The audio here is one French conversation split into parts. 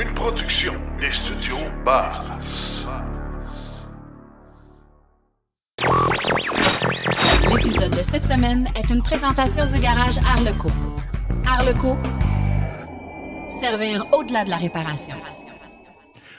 Une production des studios Bars. L'épisode de cette semaine est une présentation du garage Arleco. Arleco, servir au-delà de la réparation.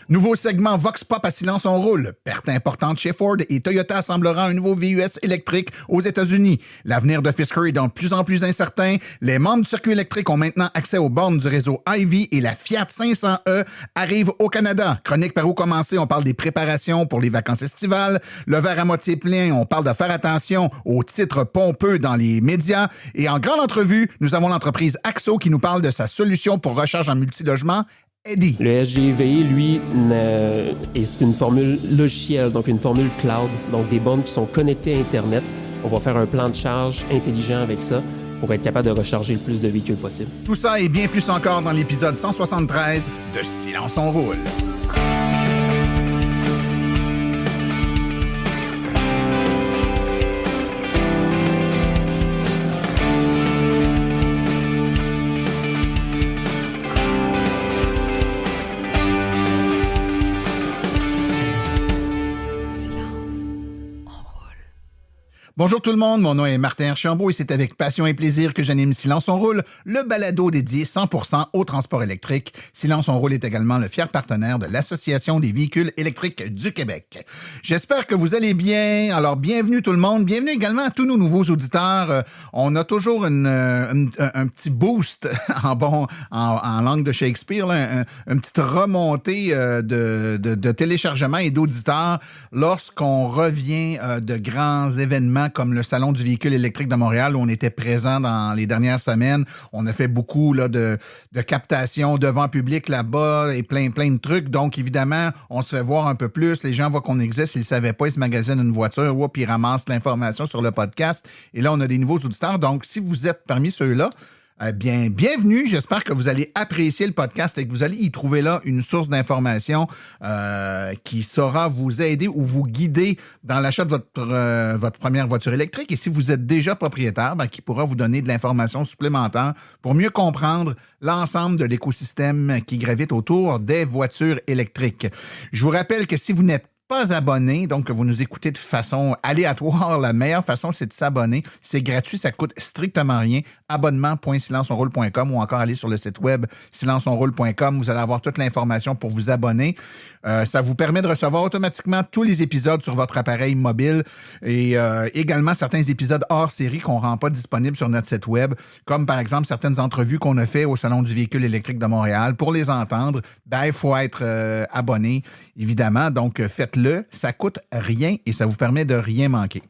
Nouveau segment Vox Pop à silence on roule. Perte importante chez Ford et Toyota assemblera un nouveau VUS électrique aux États-Unis. L'avenir de Fisker est donc de plus en plus incertain. Les membres du circuit électrique ont maintenant accès aux bornes du réseau Ivy et la Fiat 500e arrive au Canada. Chronique par où commencer, on parle des préparations pour les vacances estivales. Le verre à moitié plein, on parle de faire attention aux titres pompeux dans les médias. Et en grande entrevue, nous avons l'entreprise Axo qui nous parle de sa solution pour recharge en multilogement. Eddie. Le SGVI, lui, c'est une formule logicielle, donc une formule cloud, donc des bornes qui sont connectées à Internet. On va faire un plan de charge intelligent avec ça pour être capable de recharger le plus de véhicules possible. Tout ça et bien plus encore dans l'épisode 173 de Silence on roule. Bonjour tout le monde, mon nom est Martin Archambault et c'est avec passion et plaisir que j'anime Silence on roule, le balado dédié 100% au transport électrique. Silence on roule est également le fier partenaire de l'Association des véhicules électriques du Québec. J'espère que vous allez bien, alors bienvenue tout le monde, bienvenue également à tous nos nouveaux auditeurs. On a toujours un petit boost en langue de Shakespeare, là, une petite remontée de téléchargement et d'auditeurs lorsqu'on revient de grands événements comme le Salon du véhicule électrique de Montréal, où on était présent dans les dernières semaines. On a fait beaucoup là, de captations devant public là-bas et plein de trucs. Donc, évidemment, on se fait voir un peu plus. Les gens voient qu'on existe. Ils ne savaient pas. Ils se magasinent une voiture. Puis ils ramassent l'information sur le podcast. Et là, on a des nouveaux auditeurs. Donc, si vous êtes parmi ceux-là, bienvenue. J'espère que vous allez apprécier le podcast et que vous allez y trouver là une source d'information qui saura vous aider ou vous guider dans l'achat de votre première voiture électrique. Et si vous êtes déjà propriétaire, qui pourra vous donner de l'information supplémentaire pour mieux comprendre l'ensemble de l'écosystème qui gravite autour des voitures électriques. Je vous rappelle que si vous n'êtes pas abonné, donc que vous nous écoutez de façon aléatoire, la meilleure façon, c'est de s'abonner. C'est gratuit, ça coûte strictement rien. Abonnement.silenceonroule.com ou encore aller sur le site web silenceonroule.com. Vous allez avoir toute l'information pour vous abonner. Ça vous permet de recevoir automatiquement tous les épisodes sur votre appareil mobile et également certains épisodes hors série qu'on ne rend pas disponibles sur notre site web, comme par exemple certaines entrevues qu'on a fait au Salon du véhicule électrique de Montréal. Pour les entendre, il faut être abonné, évidemment. Donc, faites-le. Ça coûte rien et ça vous permet de rien manquer.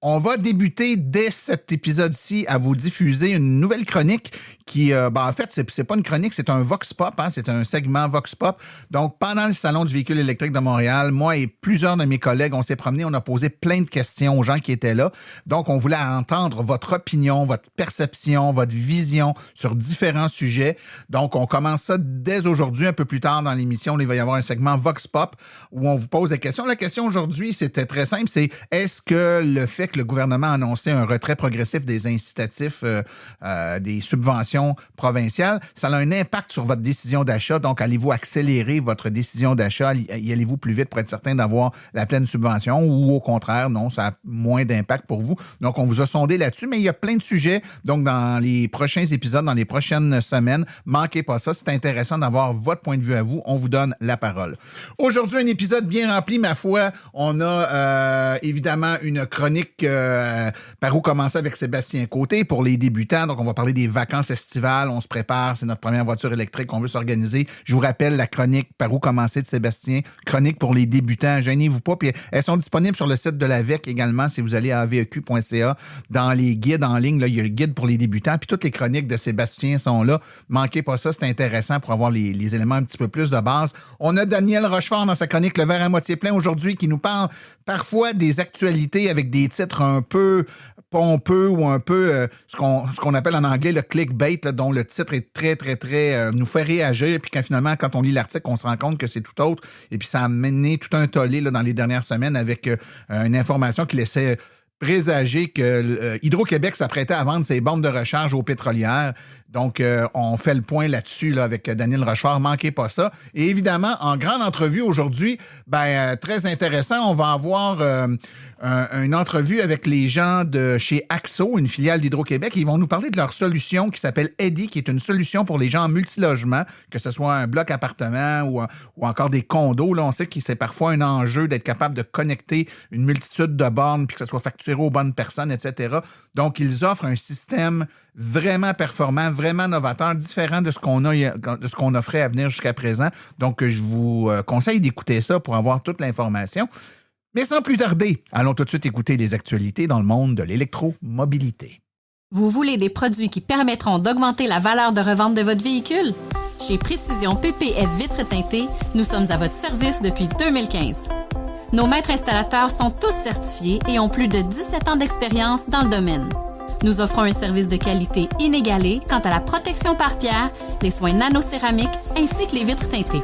On va débuter dès cet épisode-ci à vous diffuser une nouvelle chronique qui, en fait, c'est pas une chronique, c'est un Vox Pop, c'est un segment Vox Pop. Donc, pendant le Salon du véhicule électrique de Montréal, moi et plusieurs de mes collègues, on s'est promenés, on a posé plein de questions aux gens qui étaient là. Donc, on voulait entendre votre opinion, votre perception, votre vision sur différents sujets. Donc, on commence ça dès aujourd'hui, un peu plus tard dans l'émission. Il va y avoir un segment Vox Pop où on vous pose des questions. La question aujourd'hui, c'était très simple, c'est est-ce que le fait que le gouvernement a annoncé un retrait progressif des incitatifs, des subventions provinciales, ça a un impact sur votre décision d'achat. Donc, allez-vous accélérer votre décision d'achat? Y allez-vous plus vite pour être certain d'avoir la pleine subvention ou au contraire, non, ça a moins d'impact pour vous? Donc, on vous a sondé là-dessus, mais il y a plein de sujets. Donc, dans les prochains épisodes, dans les prochaines semaines, manquez pas ça. C'est intéressant d'avoir votre point de vue à vous. On vous donne la parole. Aujourd'hui, un épisode bien rempli, ma foi. On a évidemment une chronique par où commencer avec Sébastien Côté pour les débutants. Donc, on va parler des vacances estivales. On se prépare. C'est notre première voiture électrique. On veut s'organiser. Je vous rappelle la chronique par où commencer de Sébastien. Chronique pour les débutants. Gênez-vous pas. Puis elles sont disponibles sur le site de l'AVEQ également. Si vous allez à aveq.ca, dans les guides en ligne, là, il y a le guide pour les débutants. Puis toutes les chroniques de Sébastien sont là. Manquez pas ça. C'est intéressant pour avoir les éléments un petit peu plus de base. On a Daniel Rochefort dans sa chronique Le verre à moitié plein aujourd'hui qui nous parle parfois des actualités avec des titres un peu pompeux ou un peu ce qu'on appelle en anglais le clickbait, là, dont le titre est très nous fait réagir. Puis finalement, quand on lit l'article, on se rend compte que c'est tout autre. Et puis ça a mené tout un tollé là, dans les dernières semaines avec une information qui laissait présager que Hydro-Québec s'apprêtait à vendre ses bornes de recharge aux pétrolières. Donc, on fait le point là-dessus là, avec Daniel Rochard. Manquez pas ça. Et évidemment, en grande entrevue aujourd'hui, très intéressant, on va avoir une entrevue avec les gens de chez Axo, une filiale d'Hydro-Québec. Ils vont nous parler de leur solution qui s'appelle Eddy, qui est une solution pour les gens en multilogement, que ce soit un bloc appartement ou encore des condos. Là, on sait que c'est parfois un enjeu d'être capable de connecter une multitude de bornes puis que ça soit facturé aux bonnes personnes, etc. Donc, ils offrent un système vraiment performant, vraiment novateur, différent de ce qu'on offrait à venir jusqu'à présent. Donc, je vous conseille d'écouter ça pour avoir toute l'information. Mais sans plus tarder, allons tout de suite écouter les actualités dans le monde de l'électromobilité. Vous voulez des produits qui permettront d'augmenter la valeur de revente de votre véhicule? Chez Précision PPF Vitres teintées, nous sommes à votre service depuis 2015. Nos maîtres installateurs sont tous certifiés et ont plus de 17 ans d'expérience dans le domaine. Nous offrons un service de qualité inégalé quant à la protection par pierre, les soins nanocéramiques ainsi que les vitres teintées.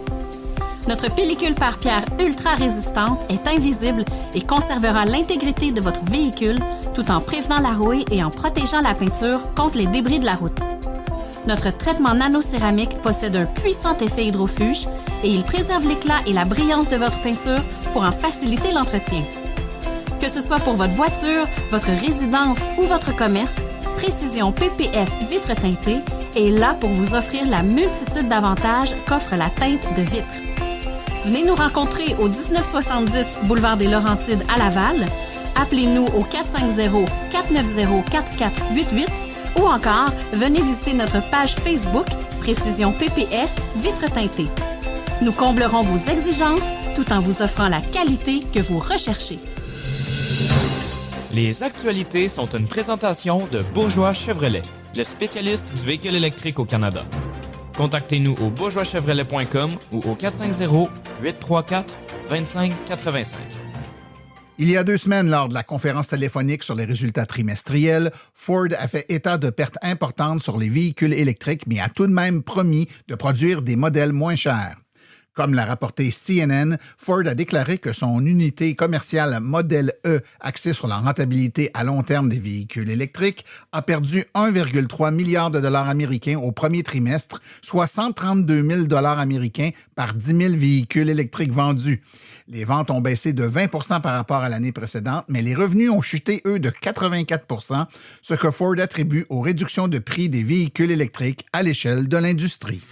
Notre pellicule par pierre ultra résistante est invisible et conservera l'intégrité de votre véhicule tout en prévenant la rouille et en protégeant la peinture contre les débris de la route. Notre traitement nanocéramique possède un puissant effet hydrofuge et il préserve l'éclat et la brillance de votre peinture pour en faciliter l'entretien. Que ce soit pour votre voiture, votre résidence ou votre commerce, Précision PPF Vitres teintées est là pour vous offrir la multitude d'avantages qu'offre la teinte de vitre. Venez nous rencontrer au 1970 boulevard des Laurentides à Laval. Appelez-nous au 450-490-4488 ou encore venez visiter notre page Facebook Précision PPF Vitres teintées. Nous comblerons vos exigences tout en vous offrant la qualité que vous recherchez. Les actualités sont une présentation de Bourgeois Chevrolet, le spécialiste du véhicule électrique au Canada. Contactez-nous au bourgeoischevrolet.com ou au 450-834-2585. Il y a 2 semaines, lors de la conférence téléphonique sur les résultats trimestriels, Ford a fait état de pertes importantes sur les véhicules électriques, mais a tout de même promis de produire des modèles moins chers. Comme l'a rapporté CNN, Ford a déclaré que son unité commerciale Modèle E, axée sur la rentabilité à long terme des véhicules électriques, a perdu 1,3 milliard de dollars américains au premier trimestre, soit 132 000 dollars américains par 10 000 véhicules électriques vendus. Les ventes ont baissé de 20 % par rapport à l'année précédente, mais les revenus ont chuté, eux, de 84 %, ce que Ford attribue aux réductions de prix des véhicules électriques à l'échelle de l'industrie.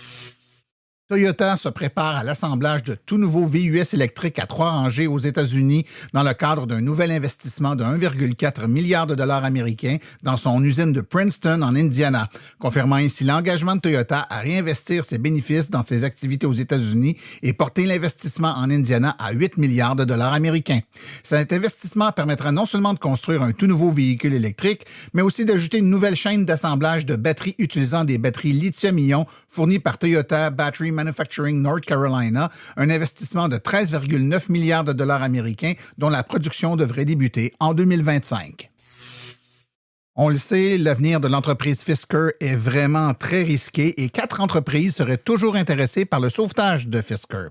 Toyota se prépare à l'assemblage de tout nouveaux VUS électriques à 3 rangées aux États-Unis dans le cadre d'un nouvel investissement de 1,4 milliard de dollars américains dans son usine de Princeton en Indiana, confirmant ainsi l'engagement de Toyota à réinvestir ses bénéfices dans ses activités aux États-Unis et porter l'investissement en Indiana à 8 milliards de dollars américains. Cet investissement permettra non seulement de construire un tout nouveau véhicule électrique, mais aussi d'ajouter une nouvelle chaîne d'assemblage de batteries utilisant des batteries lithium-ion fournies par Toyota Battery Manufacturing North Carolina, un investissement de 13,9 milliards de dollars américains dont la production devrait débuter en 2025. On le sait, l'avenir de l'entreprise Fisker est vraiment très risqué et 4 entreprises seraient toujours intéressées par le sauvetage de Fisker.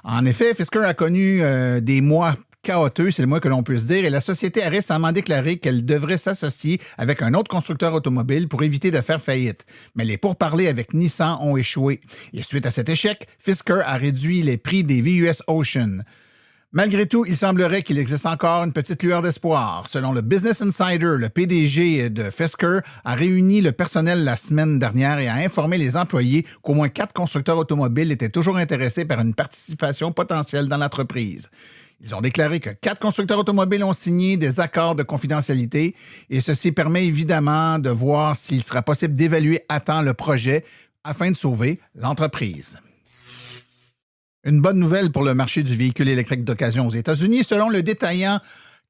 En effet, Fisker a connu des mois chaotique, c'est le moins que l'on puisse dire, et la société a récemment déclaré qu'elle devrait s'associer avec un autre constructeur automobile pour éviter de faire faillite. Mais les pourparlers avec Nissan ont échoué. Et suite à cet échec, Fisker a réduit les prix des VUS Ocean. Malgré tout, il semblerait qu'il existe encore une petite lueur d'espoir. Selon le Business Insider, le PDG de Fisker a réuni le personnel la semaine dernière et a informé les employés qu'au moins 4 constructeurs automobiles étaient toujours intéressés par une participation potentielle dans l'entreprise. Ils ont déclaré que 4 constructeurs automobiles ont signé des accords de confidentialité et ceci permet évidemment de voir s'il sera possible d'évaluer à temps le projet afin de sauver l'entreprise. Une bonne nouvelle pour le marché du véhicule électrique d'occasion aux États-Unis. Selon le détaillant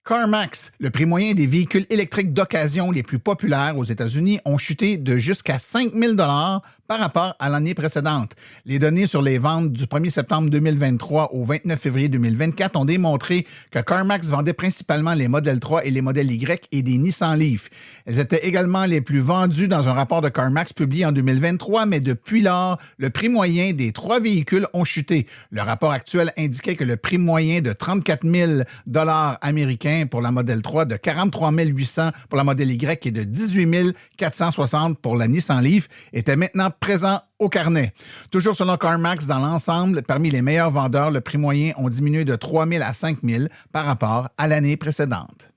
CarMax, le prix moyen des véhicules électriques d'occasion les plus populaires aux États-Unis ont chuté de jusqu'à 5 000 $ par rapport à l'année précédente. Les données sur les ventes du 1er septembre 2023 au 29 février 2024 ont démontré que CarMax vendait principalement les modèles 3 et les modèles Y et des Nissan Leaf. Elles étaient également les plus vendues dans un rapport de CarMax publié en 2023, mais depuis lors, le prix moyen des 3 véhicules ont chuté. Le rapport actuel indiquait que le prix moyen de 34 000 $ américains pour la modèle 3, de 43 800 pour la modèle Y et de 18 460 pour la Nissan Leaf était maintenant présent au carnet. Toujours selon CarMax, dans l'ensemble, parmi les meilleurs vendeurs, le prix moyen ont diminué de 3 000 à 5 000 par rapport à l'année précédente.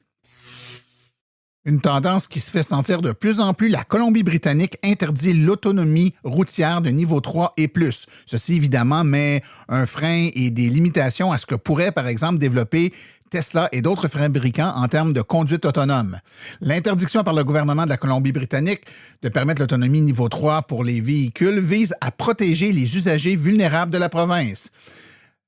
Une tendance qui se fait sentir de plus en plus, la Colombie-Britannique interdit l'autonomie routière de niveau 3 et plus. Ceci, évidemment, met un frein et des limitations à ce que pourrait, par exemple, développer Tesla et d'autres fabricants en termes de conduite autonome. L'interdiction par le gouvernement de la Colombie-Britannique de permettre l'autonomie niveau 3 pour les véhicules vise à protéger les usagers vulnérables de la province.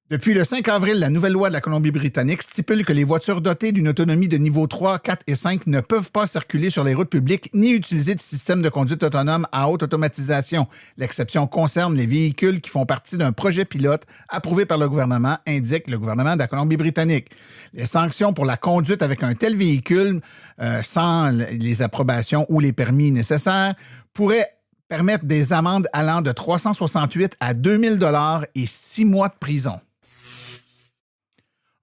Depuis le 5 avril, la nouvelle loi de la Colombie-Britannique stipule que les voitures dotées d'une autonomie de niveau 3, 4 et 5 ne peuvent pas circuler sur les routes publiques ni utiliser de système de conduite autonome à haute automatisation. L'exception concerne les véhicules qui font partie d'un projet pilote approuvé par le gouvernement, indique le gouvernement de la Colombie-Britannique. Les sanctions pour la conduite avec un tel véhicule, sans les approbations ou les permis nécessaires, pourraient permettre des amendes allant de 368 à 2 000 $ et 6 mois de prison.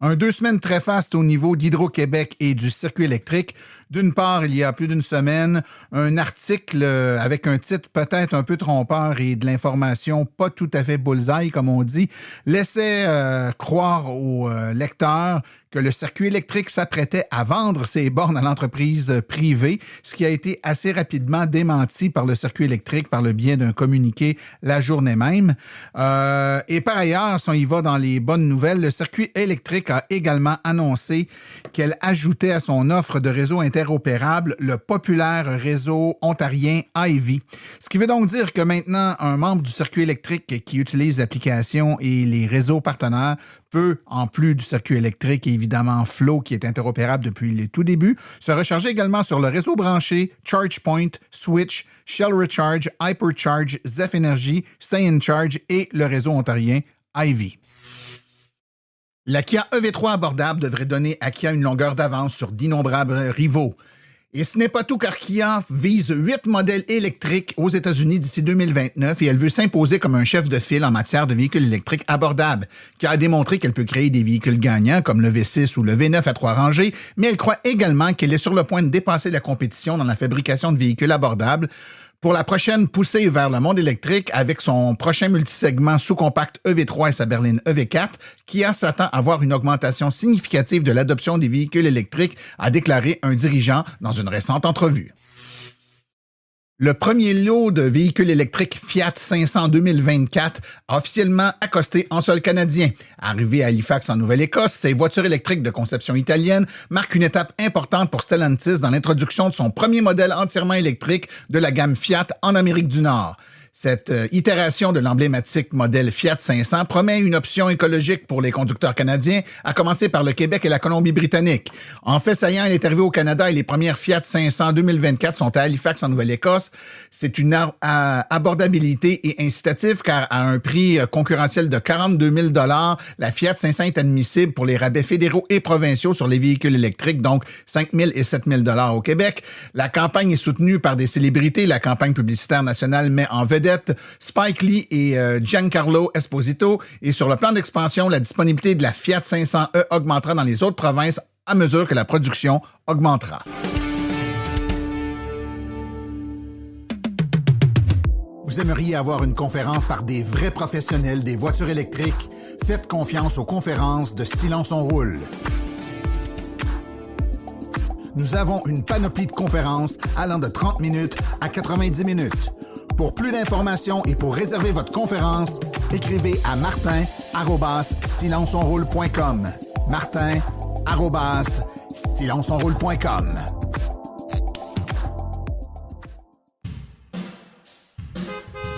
Un 2 semaines très faste au niveau d'Hydro-Québec et du circuit électrique. D'une part, il y a plus d'une semaine, un article avec un titre peut-être un peu trompeur et de l'information pas tout à fait bullseye, comme on dit, laissait croire aux lecteurs que le circuit électrique s'apprêtait à vendre ses bornes à l'entreprise privée, ce qui a été assez rapidement démenti par le circuit électrique par le biais d'un communiqué la journée même. Et par ailleurs, si on y va dans les bonnes nouvelles, le circuit électrique a également annoncé qu'elle ajoutait à son offre de réseau interopérable le populaire réseau ontarien Ivy. Ce qui veut donc dire que maintenant, un membre du circuit électrique qui utilise l'application et les réseaux partenaires peut, en plus du circuit électrique et évidemment Flow qui est interopérable depuis le tout début, se recharger également sur le réseau branché, ChargePoint, Switch, Shell Recharge, Hypercharge, Zeph Energy, Stay in Charge et le réseau ontarien Ivy. La Kia EV3 abordable devrait donner à Kia une longueur d'avance sur d'innombrables rivaux. Et ce n'est pas tout car Kia vise 8 modèles électriques aux États-Unis d'ici 2029 et elle veut s'imposer comme un chef de file en matière de véhicules électriques abordables. Kia a démontré qu'elle peut créer des véhicules gagnants comme le V6 ou le V9 à 3 rangées, mais elle croit également qu'elle est sur le point de dépasser la compétition dans la fabrication de véhicules abordables. Pour la prochaine poussée vers le monde électrique, avec son prochain multisegment sous-compact EV3 et sa berline EV4, Kia s'attend à voir une augmentation significative de l'adoption des véhicules électriques, a déclaré un dirigeant dans une récente entrevue. Le premier lot de véhicules électriques Fiat 500 2024 a officiellement accosté en sol canadien. Arrivé à Halifax en Nouvelle-Écosse, ces voitures électriques de conception italienne marquent une étape importante pour Stellantis dans l'introduction de son premier modèle entièrement électrique de la gamme Fiat en Amérique du Nord. Cette itération de l'emblématique modèle Fiat 500 promet une option écologique pour les conducteurs canadiens, à commencer par le Québec et la Colombie-Britannique. En fait saillant, elle est arrivée au Canada et les premières Fiat 500 2024 sont à Halifax en Nouvelle-Écosse. C'est une abordabilité et incitative car à un prix concurrentiel de 42 000 $, la Fiat 500 est admissible pour les rabais fédéraux et provinciaux sur les véhicules électriques, donc 5 000 et 7 000 $ au Québec. La campagne est soutenue par des célébrités. La campagne publicitaire nationale met en vedette Spike Lee et Giancarlo Esposito. Et sur le plan d'expansion, la disponibilité de la Fiat 500e augmentera dans les autres provinces à mesure que la production augmentera. Vous aimeriez avoir une conférence par des vrais professionnels des voitures électriques? Faites confiance aux conférences de Silence on Roule. Nous avons une panoplie de conférences allant de 30 minutes à 90 minutes. Pour plus d'informations et pour réserver votre conférence, écrivez à martin@silenceonroule.com. martin@silenceonroule.com.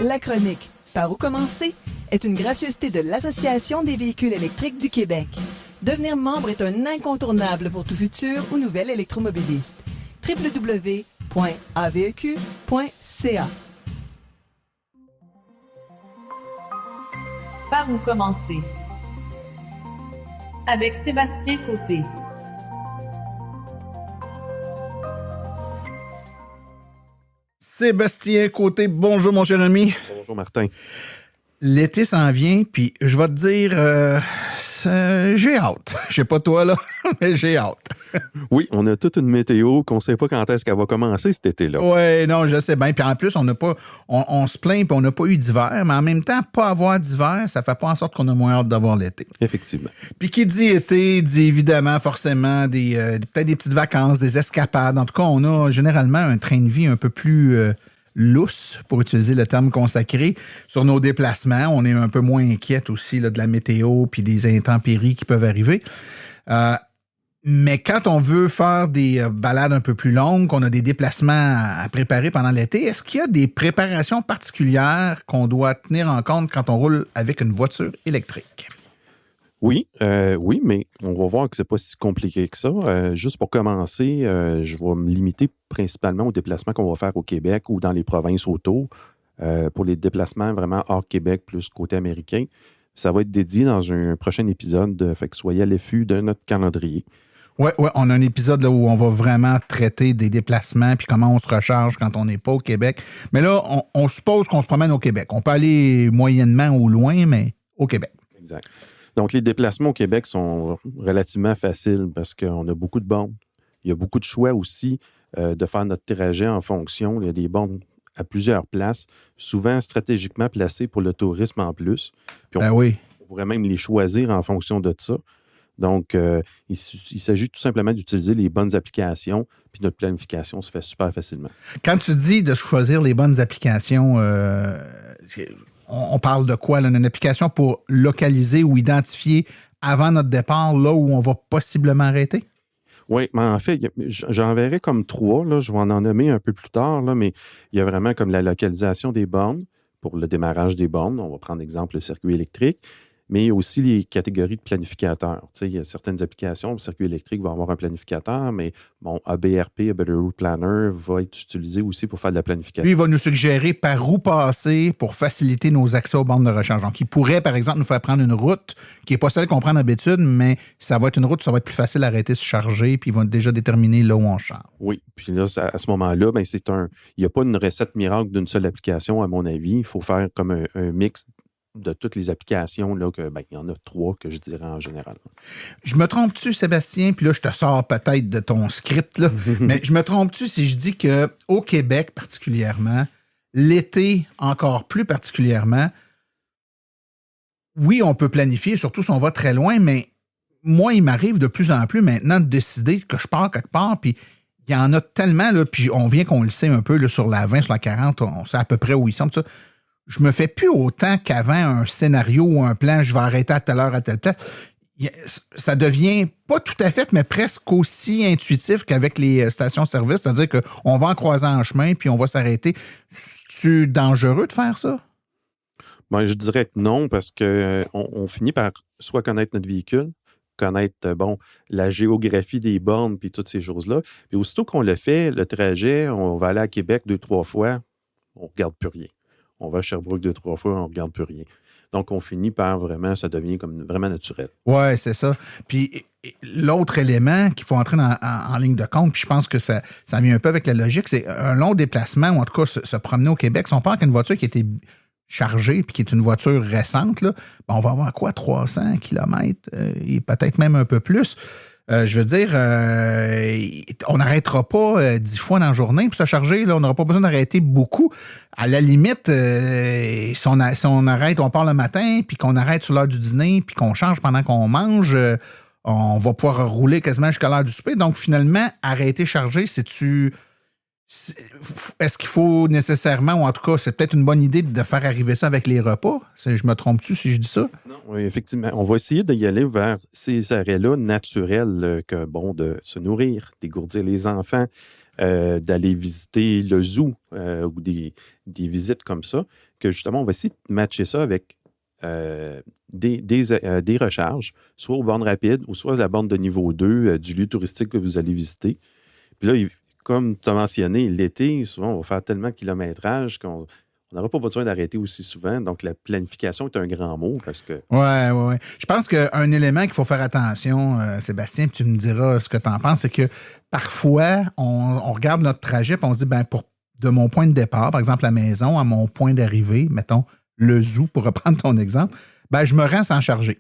La chronique « Par où commencer ?» est une gracieuseté de l'Association des véhicules électriques du Québec. Devenir membre est un incontournable pour tout futur ou nouvel électromobiliste. www.aveq.ca Par où commencer? Avec Sébastien Côté. Sébastien Côté, bonjour mon cher ami. Bonjour Martin. L'été s'en vient, puis je vais te dire, j'ai hâte. Je sais pas toi là, mais j'ai hâte. Oui, on a toute une météo qu'on ne sait pas quand est-ce qu'elle va commencer cet été-là. Oui, non, je sais bien. Puis en plus, on se plaint puis on n'a pas eu d'hiver, mais en même temps, pas avoir d'hiver, ça fait pas en sorte qu'on a moins hâte d'avoir l'été. Effectivement. Puis qui dit été, dit évidemment forcément peut-être des petites vacances, des escapades. En tout cas, on a généralement un train de vie un peu plus lousse, pour utiliser le terme consacré, sur nos déplacements. On est un peu moins inquiète aussi là, de la météo puis des intempéries qui peuvent arriver. Mais quand on veut faire des balades un peu plus longues, qu'on a des déplacements à préparer pendant l'été, est-ce qu'il y a des préparations particulières qu'on doit tenir en compte quand on roule avec une voiture électrique? Oui, mais on va voir que c'est pas si compliqué que ça. Juste pour commencer, je vais me limiter principalement aux déplacements qu'on va faire au Québec ou dans les provinces autour. Pour les déplacements vraiment hors Québec plus côté américain, ça va être dédié dans un prochain épisode. Fait que soyez à l'affût de notre calendrier. Oui, on a un épisode là, où on va vraiment traiter des déplacements puis comment on se recharge quand on n'est pas au Québec. Mais là, on suppose qu'on se promène au Québec. On peut aller moyennement ou loin, mais au Québec. Exact. Donc, les déplacements au Québec sont relativement faciles parce qu'on a beaucoup de bornes. Il y a beaucoup de choix aussi de faire notre trajet en fonction. Il y a des bornes à plusieurs places, souvent stratégiquement placées pour le tourisme en plus. Puis on pourrait même les choisir en fonction de ça. Donc, il s'agit tout simplement d'utiliser les bonnes applications, puis notre planification se fait super facilement. Quand tu dis de choisir les bonnes applications, on parle de quoi? Là, une application pour localiser ou identifier avant notre départ, là où on va possiblement arrêter? Oui, mais en fait, j'en verrai comme 3. Là, je vais en nommer un peu plus tard, là, mais il y a vraiment comme la localisation des bornes pour le démarrage des bornes. On va prendre exemple le circuit électrique. Mais il y a aussi les catégories de planificateurs. Tu sais, il y a certaines applications, le circuit électrique va avoir un planificateur, mais bon, ABRP, A Better Route Planner, va être utilisé aussi pour faire de la planification. Lui, il va nous suggérer par où passer pour faciliter nos accès aux bornes de recharge. Donc, il pourrait, par exemple, nous faire prendre une route qui n'est pas celle qu'on prend d'habitude, mais ça va être une route où ça va être plus facile d'arrêter de se charger, puis il va déjà déterminer là où on charge. Oui, puis là, à ce moment-là, ben, il n'y a pas une recette miracle d'une seule application, à mon avis. Il faut faire comme un mix de toutes les applications, là, il y en a 3 que je dirais en général. Je me trompe-tu, Sébastien? Puis là, je te sors peut-être de ton script, là, mais je me trompe-tu si je dis qu'au Québec particulièrement, l'été encore plus particulièrement, oui, on peut planifier, surtout si on va très loin, mais moi, il m'arrive de plus en plus maintenant de décider que je pars quelque part, puis il y en a tellement, là, puis on vient qu'on le sait un peu là, sur la 20, sur la 40, on sait à peu près où ils sont, tout ça. Je me fais plus autant qu'avant un scénario ou un plan, je vais arrêter à telle heure, à telle place. Ça devient pas tout à fait, mais presque aussi intuitif qu'avec les stations-service, c'est-à-dire qu'on va en croisant en chemin puis on va s'arrêter. C'est-tu dangereux de faire ça? Ben, je dirais que non, parce qu'on finit par soit connaître notre véhicule, connaître la géographie des bornes puis toutes ces choses-là. Puis aussitôt qu'on le fait, le trajet, on va aller à Québec 2-3 fois, on ne regarde plus rien. On va à Sherbrooke 2-3 fois, on ne regarde plus rien. Donc, on finit par vraiment, ça devient comme vraiment naturel. Oui, c'est ça. Puis l'autre élément qu'il faut entrer en ligne de compte, puis je pense que ça vient un peu avec la logique, c'est un long déplacement, ou en tout cas se promener au Québec. Si on part avec une voiture qui était chargée, puis qui est une voiture récente, là, on va avoir quoi, 300 km, et peut-être même un peu plus. Je veux dire, on n'arrêtera pas 10 fois dans la journée pour se charger. Là, on n'aura pas besoin d'arrêter beaucoup. À la limite, si on arrête, on part le matin, puis qu'on arrête sur l'heure du dîner, puis qu'on change pendant qu'on mange, on va pouvoir rouler quasiment jusqu'à l'heure du souper. Donc, finalement, arrêter charger, est-ce qu'il faut nécessairement, ou en tout cas, c'est peut-être une bonne idée de faire arriver ça avec les repas? Je me trompe-tu si je dis ça? Non, oui, effectivement. On va essayer d'y aller vers ces arrêts-là naturels, de se nourrir, dégourdir les enfants, d'aller visiter le zoo ou des visites comme ça, que justement, on va essayer de matcher ça avec des recharges, soit aux bornes rapides ou soit à la borne de niveau 2 du lieu touristique que vous allez visiter. Puis là, comme tu as mentionné, l'été, souvent, on va faire tellement de kilométrage qu'on on n'aura pas besoin d'arrêter aussi souvent. Donc, la planification est un grand mot parce que... Oui. Je pense qu'un élément qu'il faut faire attention, Sébastien, puis tu me diras ce que tu en penses, c'est que parfois, on regarde notre trajet et on se dit, de mon point de départ, par exemple la maison, à mon point d'arrivée, mettons le zoo, pour reprendre ton exemple, je me rends sans charger.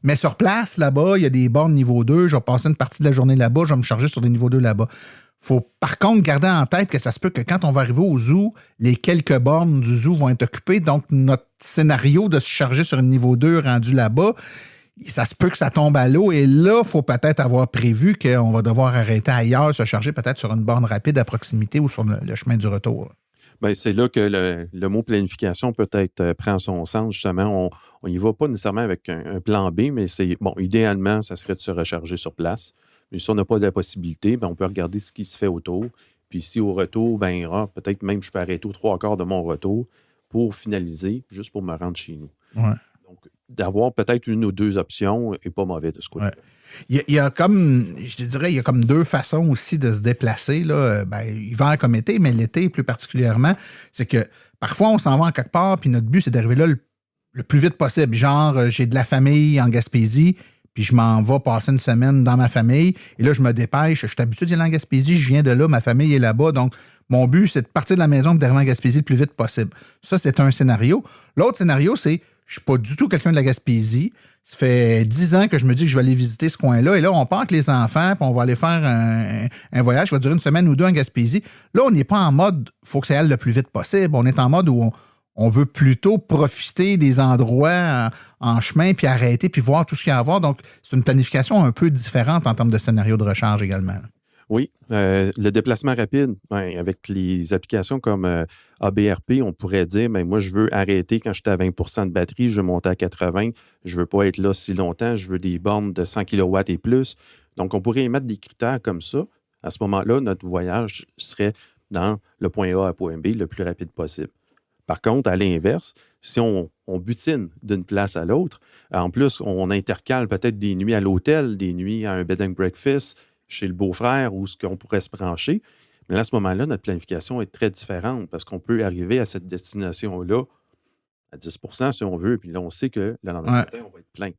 Mais sur place, là-bas, il y a des bornes niveau 2. Je vais passer une partie de la journée là-bas. Je vais me charger sur des niveaux 2 là-bas. Il faut par contre garder en tête que ça se peut que quand on va arriver au zoo, les quelques bornes du zoo vont être occupées. Donc, notre scénario de se charger sur un niveau 2 rendu là-bas, ça se peut que ça tombe à l'eau. Et là, il faut peut-être avoir prévu qu'on va devoir arrêter ailleurs, se charger peut-être sur une borne rapide à proximité ou sur le chemin du retour. Bien, c'est là que le mot planification peut-être prend son sens. Justement, on n'y va pas nécessairement avec un plan B, mais idéalement, ça serait de se recharger sur place. Mais si on n'a pas de la possibilité, on peut regarder ce qui se fait autour. Puis si au retour, peut-être même je peux arrêter aux 3/4 de mon retour pour finaliser, juste pour me rendre chez nous. Ouais. Donc, d'avoir peut-être une ou deux options n'est pas mauvais de ce côté-là. Ouais. Il y a comme, je te dirais, il y a comme deux façons aussi de se déplacer, là. Hiver comme été, mais l'été plus particulièrement. C'est que parfois, on s'en va en quelque part, puis notre but, c'est d'arriver là le plus vite possible. Genre, j'ai de la famille en Gaspésie, puis je m'en vais passer une semaine dans ma famille, et là, je me dépêche. Je suis habitué d'y aller en Gaspésie, je viens de là, ma famille est là-bas, donc mon but, c'est de partir de la maison et d'arriver en Gaspésie le plus vite possible. Ça, c'est un scénario. L'autre scénario, c'est je suis pas du tout quelqu'un de la Gaspésie. Ça fait 10 ans que je me dis que je vais aller visiter ce coin-là. Et là, on part avec les enfants, puis on va aller faire un voyage qui va durer une semaine ou deux en Gaspésie. Là, on n'est pas en mode « faut que ça aille le plus vite possible ». On est en mode où on veut plutôt profiter des endroits en chemin, puis arrêter, puis voir tout ce qu'il y a à voir. Donc, c'est une planification un peu différente en termes de scénario de recharge également. Oui, le déplacement rapide, avec les applications comme ABRP, on pourrait dire, moi, je veux arrêter quand j'étais à 20 de batterie, je veux monter à 80, je ne veux pas être là si longtemps, je veux des bornes de 100 kW et plus. Donc, on pourrait émettre des critères comme ça. À ce moment-là, notre voyage serait dans le point A à point B le plus rapide possible. Par contre, à l'inverse, si on butine d'une place à l'autre, en plus, on intercale peut-être des nuits à l'hôtel, des nuits à un bed and breakfast, chez le beau-frère ou ce qu'on pourrait se brancher. Mais là, à ce moment-là, notre planification est très différente parce qu'on peut arriver à cette destination-là à 10 % si on veut, puis là, on sait que le lendemain matin, on va être plein.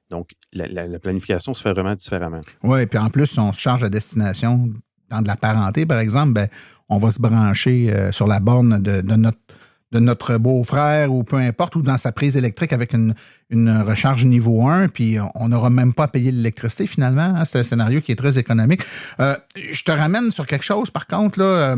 Donc, la planification se fait vraiment différemment. Oui, puis en plus, si on se charge à destination dans de la parenté, par exemple, on va se brancher sur la borne de notre beau-frère ou peu importe, ou dans sa prise électrique avec une recharge niveau 1, puis on n'aura même pas à payer l'électricité finalement. Hein? C'est un scénario qui est très économique. Je te ramène sur quelque chose, par contre, là,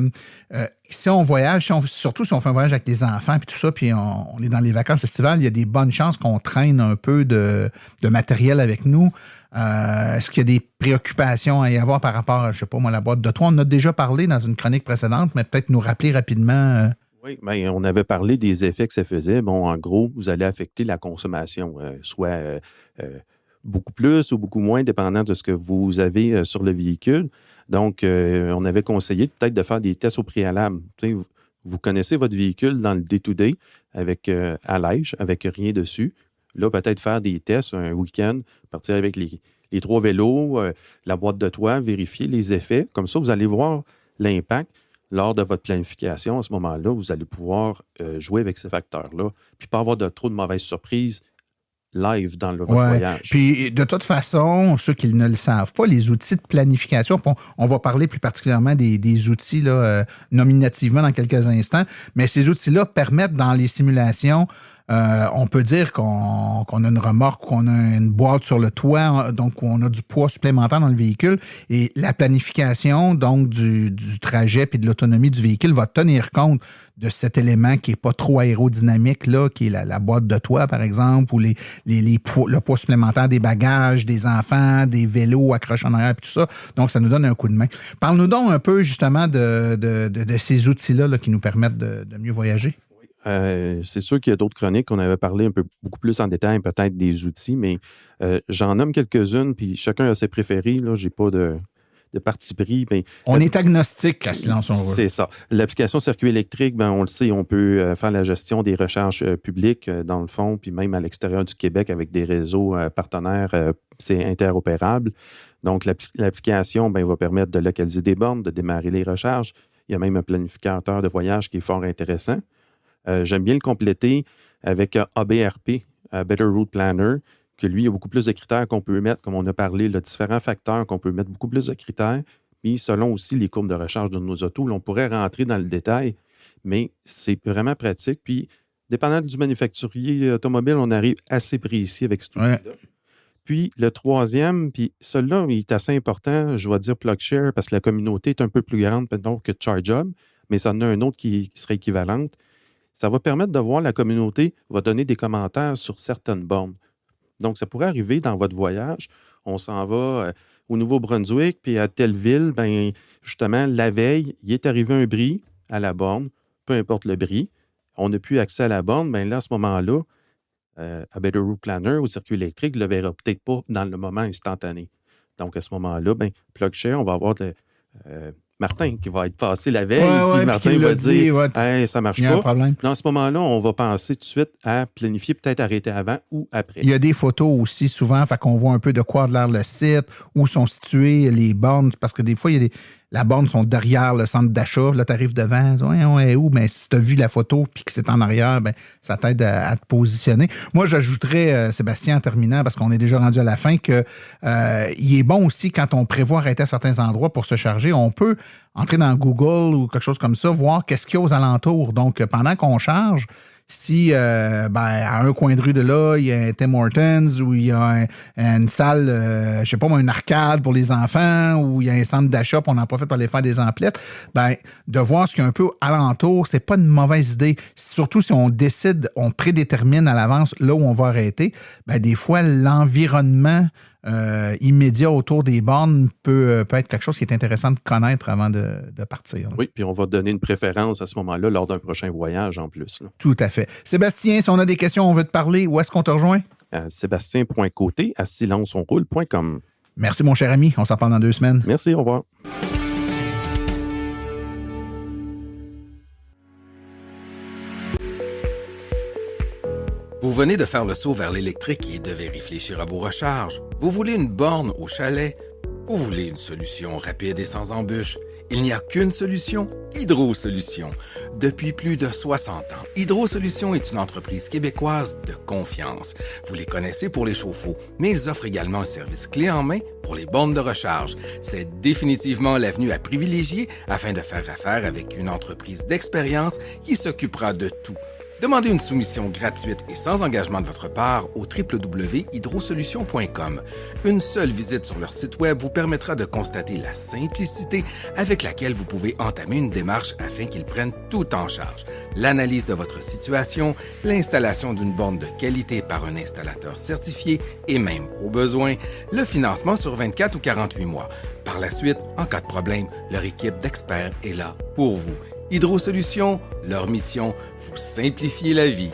si on voyage, surtout si on fait un voyage avec des enfants, puis tout ça, puis on est dans les vacances estivales, il y a des bonnes chances qu'on traîne un peu de matériel avec nous. Est-ce qu'il y a des préoccupations à y avoir par rapport à, je sais pas moi, la boîte de toit? On en a déjà parlé dans une chronique précédente, mais peut-être nous rappeler rapidement... Oui, on avait parlé des effets que ça faisait. Bon, en gros, vous allez affecter la consommation, soit beaucoup plus ou beaucoup moins, dépendant de ce que vous avez sur le véhicule. Donc, on avait conseillé peut-être de faire des tests au préalable. Vous connaissez votre véhicule dans le day-to-day avec allège, avec rien dessus. Là, peut-être faire des tests un week-end, partir avec les 3 vélos, la boîte de toit, vérifier les effets. Comme ça, vous allez voir l'impact. Lors de votre planification, à ce moment-là, vous allez pouvoir jouer avec ces facteurs-là, puis pas avoir trop de mauvaises surprises live dans votre voyage. Puis, de toute façon, ceux qui ne le savent pas, les outils de planification, on va parler plus particulièrement des outils là, nominativement dans quelques instants, mais ces outils-là permettent dans les simulations, on peut dire qu'on a une remorque, qu'on a une boîte sur le toit, donc on a du poids supplémentaire dans le véhicule. Et la planification donc du trajet puis de l'autonomie du véhicule va tenir compte de cet élément qui n'est pas trop aérodynamique, là, qui est la boîte de toit, par exemple, ou le poids supplémentaire des bagages, des enfants, des vélos accrochés en arrière, puis tout ça. Donc, ça nous donne un coup de main. Parle-nous donc un peu, justement, de ces outils-là là, qui nous permettent de mieux voyager. C'est sûr qu'il y a d'autres chroniques. On avait parlé beaucoup plus en détail peut-être des outils, mais j'en nomme quelques-unes, puis chacun a ses préférés. Là, j'ai pas de parti pris. Mais, on est agnostique à Silence on roule. C'est ça. L'application circuit électrique, on le sait, on peut faire la gestion des recharges publiques dans le fond, puis même à l'extérieur du Québec avec des réseaux partenaires, c'est interopérable. Donc, l'application va permettre de localiser des bornes, de démarrer les recharges. Il y a même un planificateur de voyage qui est fort intéressant. J'aime bien le compléter avec ABRP, Better Route Planner, que lui, il y a beaucoup plus de critères qu'on peut mettre, comme on a parlé, là, différents facteurs qu'on peut mettre beaucoup plus de critères. Puis selon aussi les courbes de recharge de nos autos, là, on pourrait rentrer dans le détail, mais c'est vraiment pratique. Puis, dépendant du manufacturier automobile, on arrive assez précis avec cet outil-là. Puis, le troisième, puis celui-là, il est assez important, je vais dire PlugShare, parce que la communauté est un peu plus grande peut-être que ChargeHub, mais ça en a un autre qui serait équivalente. Ça va permettre de voir la communauté va donner des commentaires sur certaines bornes. Donc, ça pourrait arriver dans votre voyage. On s'en va au Nouveau-Brunswick, puis à telle ville, ben justement, la veille, il est arrivé un bris à la borne, peu importe le bris. On n'a plus accès à la borne, bien là, à ce moment-là, à Better Route Planner, au circuit électrique, ne le verra peut-être pas dans le moment instantané. Donc, à ce moment-là, ben, PlugShare, on va avoir Martin qui va être passé la veille, puis Martin va dire hey, ça ne marche pas. Dans ce moment-là, on va penser tout de suite à planifier, peut-être arrêter avant ou après. Il y a des photos aussi souvent, fait qu'on voit un peu de quoi a l'air le site, où sont situées les bornes, parce que des fois, il y a la borne sont derrière le centre d'achat. Là, tu arrives devant, ouais, où? Mais si tu as vu la photo puis que c'est en arrière, ben, ça t'aide à te positionner. Moi, j'ajouterais, Sébastien, en terminant, parce qu'on est déjà rendu à la fin, que il est bon aussi quand on prévoit arrêter à certains endroits pour se charger. On peut entrer dans Google ou quelque chose comme ça, voir qu'est-ce qu'il y a aux alentours. Donc, pendant qu'on charge, si à un coin de rue de là, il y a un Tim Hortons ou il y a une salle, je sais pas moi, une arcade pour les enfants ou il y a un centre d'achat puis on en profite pour aller faire des emplettes, de voir ce qu'il y a un peu alentour, c'est pas une mauvaise idée. Surtout si on décide, on prédétermine à l'avance là où on va arrêter, des fois l'environnement immédiat autour des bornes peut être quelque chose qui est intéressant de connaître avant de partir. Oui, puis on va donner une préférence à ce moment-là lors d'un prochain voyage en plus. Là. Tout à fait. Sébastien, si on a des questions, on veut te parler, où est-ce qu'on te rejoint? Sébastien.côté à silenceonroule.com. Merci, mon cher ami. On s'en parle dans 2 semaines. Merci, au revoir. Vous venez de faire le saut vers l'électrique et devez réfléchir à vos recharges. Vous voulez une borne au chalet? Vous voulez une solution rapide et sans embûches? Il n'y a qu'une solution, Hydro Solutions. Depuis plus de 60 ans, Hydro Solutions est une entreprise québécoise de confiance. Vous les connaissez pour les chauffe-eau, mais ils offrent également un service clé en main pour les bornes de recharge. C'est définitivement l'avenue à privilégier afin de faire affaire avec une entreprise d'expérience qui s'occupera de tout. Demandez une soumission gratuite et sans engagement de votre part au www.hydrosolutions.com. Une seule visite sur leur site web vous permettra de constater la simplicité avec laquelle vous pouvez entamer une démarche afin qu'ils prennent tout en charge. L'analyse de votre situation, l'installation d'une borne de qualité par un installateur certifié et même, au besoin, le financement sur 24 ou 48 mois. Par la suite, en cas de problème, leur équipe d'experts est là pour vous. Hydro Solutions, leur mission, vous simplifier la vie.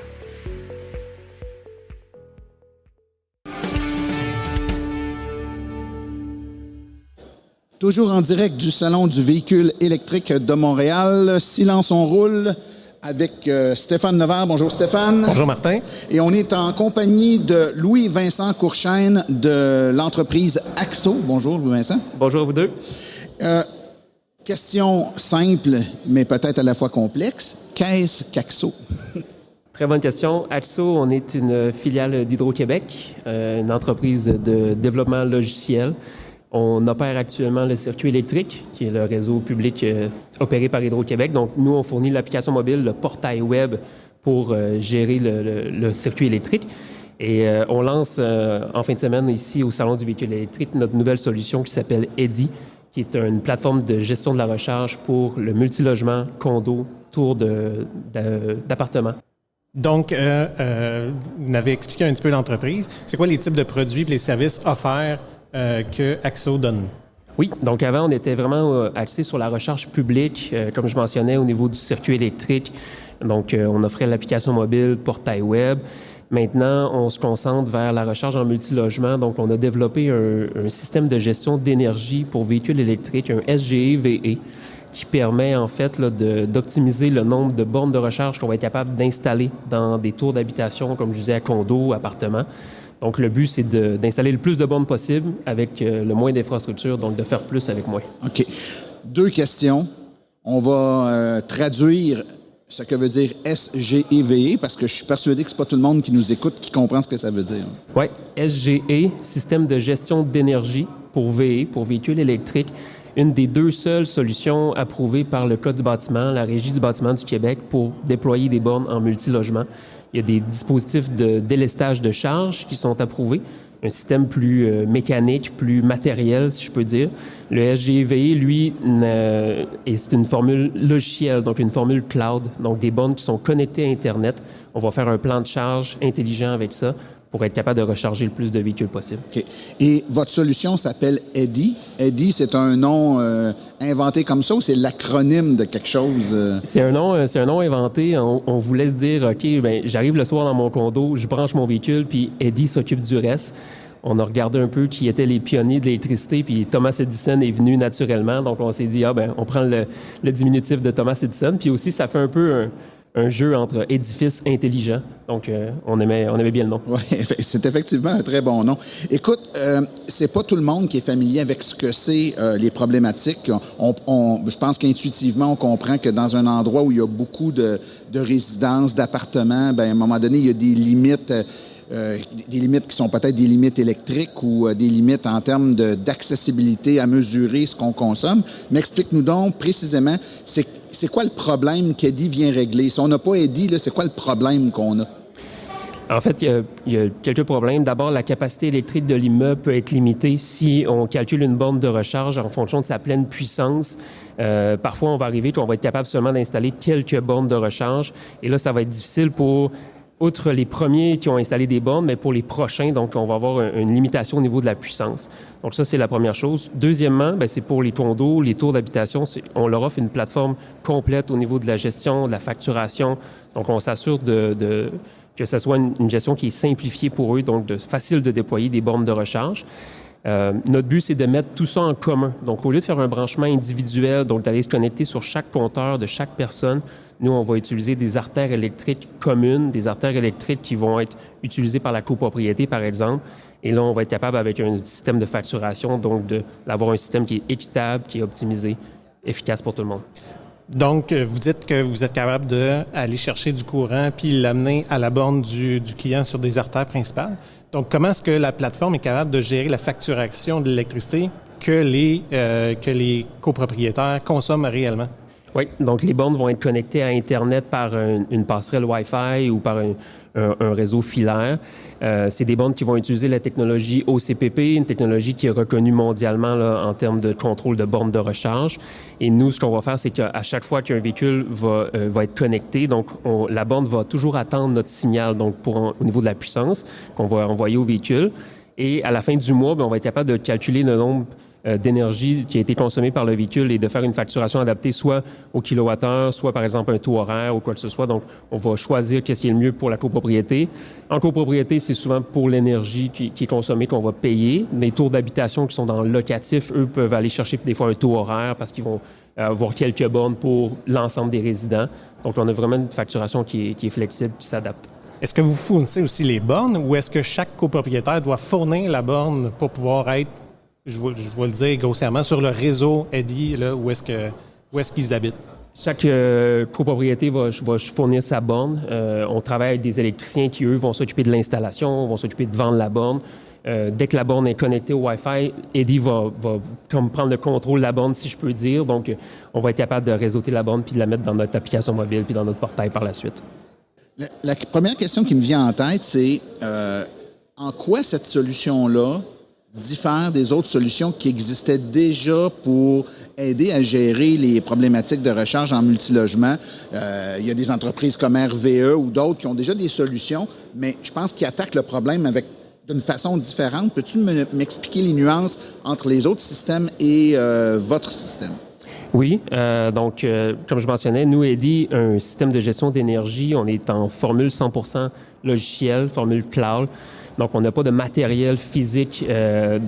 Toujours en direct du Salon du véhicule électrique de Montréal. Silence, on roule avec Stéphane Levert. Bonjour Stéphane. Bonjour Martin. Et on est en compagnie de Louis-Vincent Courchaine de l'entreprise Axo. Bonjour Louis-Vincent. Bonjour à vous deux. Question simple, mais peut-être à la fois complexe. Qu'est-ce qu'Axo? Très bonne question. Axo, on est une filiale d'Hydro-Québec, une entreprise de développement logiciel. On opère actuellement le circuit électrique, qui est le réseau public opéré par Hydro-Québec. Donc, nous, on fournit l'application mobile, le portail web pour gérer le circuit électrique. Et on lance en fin de semaine ici au Salon du véhicule électrique notre nouvelle solution qui s'appelle Eddy, qui est une plateforme de gestion de la recharge pour le multilogement, condo, tour d'appartements. Donc, vous m'avez expliqué un petit peu l'entreprise. C'est quoi les types de produits et les services offerts que Axo donne? Oui, donc avant, on était vraiment axé sur la recharge publique, comme je mentionnais, au niveau du circuit électrique. Donc, on offrait l'application mobile, portail web. Maintenant, on se concentre vers la recharge en multilogement. Donc, on a développé un système de gestion d'énergie pour véhicules électriques, un SGE-VE, qui permet en fait d'optimiser le nombre de bornes de recharge qu'on va être capable d'installer dans des tours d'habitation, comme je disais, à condos, appartements. Donc, le but, c'est d'installer le plus de bornes possible avec le moins d'infrastructures, donc de faire plus avec moins. OK. 2 questions. On va traduire ce que veut dire SGEVE, parce que je suis persuadé que c'est pas tout le monde qui nous écoute qui comprend ce que ça veut dire. Oui, SGE, Système de gestion d'énergie pour VE, pour véhicules électriques. Une des 2 seules solutions approuvées par le Code du bâtiment, la Régie du bâtiment du Québec, pour déployer des bornes en multilogement. Il y a des dispositifs de délestage de charge qui sont approuvés, un système plus mécanique, plus matériel, si je peux dire. Le SGEVE, lui, c'est une formule logicielle, donc une formule cloud, donc des bornes qui sont connectées à Internet. On va faire un plan de charge intelligent avec ça pour être capable de recharger le plus de véhicules possible. OK. Et votre solution s'appelle EDI. EDI, c'est un nom inventé comme ça ou c'est l'acronyme de quelque chose? C'est un nom inventé. On vous laisse dire, OK, j'arrive le soir dans mon condo, je branche mon véhicule, puis EDI s'occupe du reste. On a regardé un peu qui étaient les pionniers de l'électricité, puis Thomas Edison est venu naturellement. Donc, on s'est dit, on prend le diminutif de Thomas Edison. Puis aussi, ça fait un peu un jeu entre édifice intelligent. Donc, on aimait bien le nom. Oui, c'est effectivement un très bon nom. Écoute, c'est pas tout le monde qui est familier avec ce que c'est les problématiques. Je pense qu'intuitivement, on comprend que dans un endroit où il y a beaucoup de résidences, d'appartements, à un moment donné, il y a des limites qui sont peut-être des limites électriques ou des limites en termes d'accessibilité à mesurer ce qu'on consomme. Mais explique-nous donc précisément, c'est quoi le problème qu'EDI vient régler? Si on n'a pas EDI, là, c'est quoi le problème qu'on a? En fait, il y a quelques problèmes. D'abord, la capacité électrique de l'immeuble peut être limitée si on calcule une borne de recharge en fonction de sa pleine puissance. Parfois, on va arriver qu'on va être capable seulement d'installer quelques bornes de recharge. Et là, ça va être difficile outre les premiers qui ont installé des bornes, mais pour les prochains, donc on va avoir une limitation au niveau de la puissance. Donc ça, c'est la première chose. Deuxièmement, c'est pour les condos, les tours d'habitation, on leur offre une plateforme complète au niveau de la gestion, de la facturation. Donc on s'assure que ce soit une gestion qui est simplifiée pour eux, donc facile de déployer des bornes de recharge. Notre but, c'est de mettre tout ça en commun. Donc, au lieu de faire un branchement individuel, donc d'aller se connecter sur chaque compteur de chaque personne, nous, on va utiliser des artères électriques communes, des artères électriques qui vont être utilisées par la copropriété, par exemple. Et là, on va être capable, avec un système de facturation, donc d'avoir un système qui est équitable, qui est optimisé, efficace pour tout le monde. Donc, vous dites que vous êtes capable d'aller chercher du courant puis l'amener à la borne du client sur des artères principales. Donc, comment est-ce que la plateforme est capable de gérer la facturation de l'électricité que les copropriétaires consomment réellement? Oui, donc les bornes vont être connectées à Internet par une passerelle Wi-Fi ou par un réseau filaire. C'est des bornes qui vont utiliser la technologie OCPP, une technologie qui est reconnue mondialement là, en termes de contrôle de bornes de recharge. Et nous, ce qu'on va faire, c'est qu'à chaque fois qu'un véhicule va être connecté, donc la borne va toujours attendre notre signal donc au niveau de la puissance qu'on va envoyer au véhicule. Et à la fin du mois, on va être capable de calculer le nombre d'énergie qui a été consommée par le véhicule et de faire une facturation adaptée soit au kilowattheure, soit par exemple un taux horaire ou quoi que ce soit. Donc, on va choisir qu'est-ce qui est le mieux pour la copropriété. En copropriété, c'est souvent pour l'énergie qui est consommée qu'on va payer. Les tours d'habitation qui sont dans le locatif, eux, peuvent aller chercher des fois un taux horaire parce qu'ils vont avoir quelques bornes pour l'ensemble des résidents. Donc, on a vraiment une facturation qui est flexible, qui s'adapte. Est-ce que vous fournissez aussi les bornes ou est-ce que chaque copropriétaire doit fournir la borne pour pouvoir être, je vais le dire grossièrement, sur le réseau EDI, là, où est-ce qu'ils habitent? Chaque copropriété va fournir sa borne. On travaille avec des électriciens qui, eux, vont s'occuper de l'installation, vont s'occuper de vendre la borne. Dès que la borne est connectée au Wi-Fi, EDI va comme prendre le contrôle de la borne, si je peux dire. Donc, on va être capable de réseauter la borne puis de la mettre dans notre application mobile puis dans notre portail par la suite. La première question qui me vient en tête, c'est en quoi cette solution-là diffère des autres solutions qui existaient déjà pour aider à gérer les problématiques de recharge en multilogement. Il y a des entreprises comme RVE ou d'autres qui ont déjà des solutions, mais je pense qu'ils attaquent le problème d'une façon différente. Peux-tu m'expliquer les nuances entre les autres systèmes et votre système? Oui, donc comme je mentionnais, nous, EDI, un système de gestion d'énergie, on est en formule 100% logiciel, formule cloud. Donc, on n'a pas de matériel physique,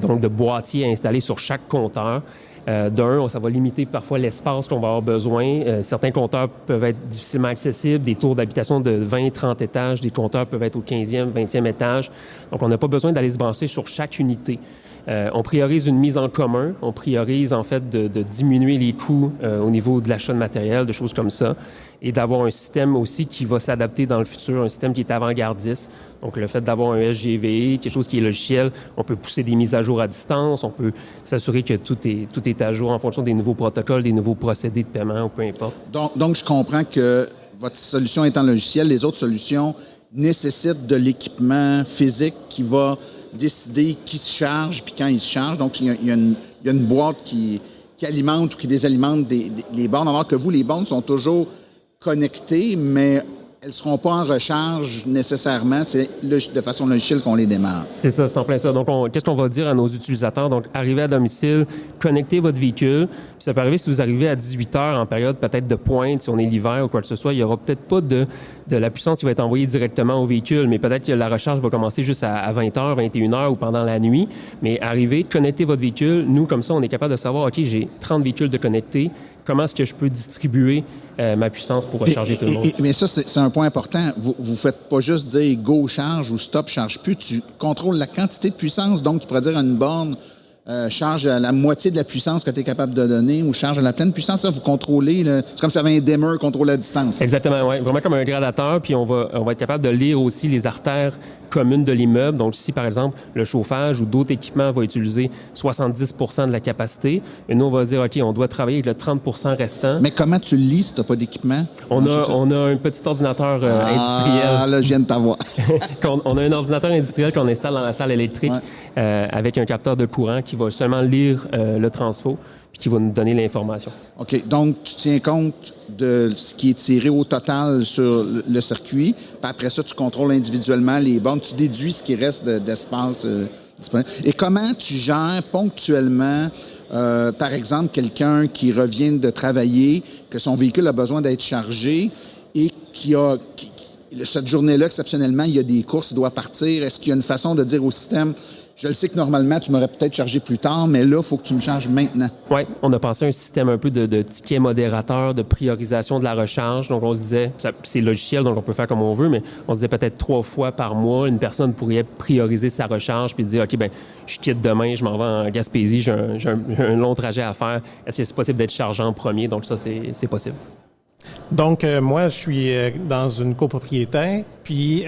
donc de boîtier installé sur chaque compteur. Ça va limiter parfois l'espace qu'on va avoir besoin. Certains compteurs peuvent être difficilement accessibles, des tours d'habitation de 20-30 étages, des compteurs peuvent être au 15e, 20e étage. Donc, on n'a pas besoin d'aller se brancher sur chaque unité. On priorise une mise en commun. On priorise, en fait, de diminuer les coûts au niveau de l'achat de matériel, de choses comme ça, et d'avoir un système aussi qui va s'adapter dans le futur, un système qui est avant-gardiste. Donc, le fait d'avoir un SGV, quelque chose qui est logiciel, on peut pousser des mises à jour à distance, on peut s'assurer que tout est à jour en fonction des nouveaux protocoles, des nouveaux procédés de paiement, ou peu importe. Donc, je comprends que votre solution étant logicielle, les autres solutions nécessitent de l'équipement physique qui va décider qui se charge puis quand il se charge. Donc, il y a une boîte qui alimente ou qui désalimente les bornes, alors que vous, les bornes sont toujours connectées, mais elles ne seront pas en recharge nécessairement. C'est de façon logicielle qu'on les démarre. C'est ça, c'est en plein ça. Donc, qu'est-ce qu'on va dire à nos utilisateurs? Donc, arrivez à domicile, connectez votre véhicule. Puis ça peut arriver si vous arrivez à 18 heures en période peut-être de pointe, si on est l'hiver ou quoi que ce soit, il n'y aura peut-être pas de la puissance qui va être envoyée directement au véhicule, mais peut-être que la recharge va commencer juste à 20 heures, 21 heures ou pendant la nuit. Mais arrivez, connectez votre véhicule. Nous, comme ça, on est capable de savoir, OK, j'ai 30 véhicules de connectés. Comment est-ce que je peux distribuer ma puissance pour recharger tout le monde? Mais ça, c'est un point important. Vous ne faites pas juste dire « go, charge » ou « stop, charge plus ». Tu contrôles la quantité de puissance. Donc, tu pourrais dire à une borne charge à la moitié de la puissance que tu es capable de donner ou charge à la pleine puissance. Ça, vous contrôlez. C'est comme si ça avait un dimmer contrôle à distance. Exactement, oui. Vraiment comme un gradateur. Puis on va être capable de lire aussi les artères communes de l'immeuble. Donc, si, par exemple, le chauffage ou d'autres équipements va utiliser 70% de la capacité, et nous, on va dire, OK, on doit travailler avec le 30% restant. Mais comment tu le lis si tu n'as pas d'équipement? On a un petit ordinateur industriel. Ah, là, je viens de t'avoir. On a un ordinateur industriel qu'on installe dans la salle électrique avec un capteur de courant qui va seulement lire le transfo puis qui va nous donner l'information. OK. Donc, tu tiens compte de ce qui est tiré au total sur le circuit. Puis après ça, tu contrôles individuellement les bornes. Tu déduis ce qui reste d'espace disponible. Et comment tu gères ponctuellement, par exemple, quelqu'un qui revient de travailler, que son véhicule a besoin d'être chargé et cette journée-là, exceptionnellement, il y a des courses, il doit partir. Est-ce qu'il y a une façon de dire au système... Je le sais que normalement, tu m'aurais peut-être chargé plus tard, mais là, il faut que tu me charges maintenant. Oui, on a pensé à un système un peu de tickets modérateurs, de priorisation de la recharge. Donc, on se disait, c'est logiciel, donc on peut faire comme on veut, mais on se disait peut-être 3 fois par mois, une personne pourrait prioriser sa recharge puis dire, OK, ben je quitte demain, je m'en vais en Gaspésie, j'ai un long trajet à faire. Est-ce que c'est possible d'être chargé en premier? Donc, ça, c'est possible. Donc, moi, je suis dans une copropriétaire, puis...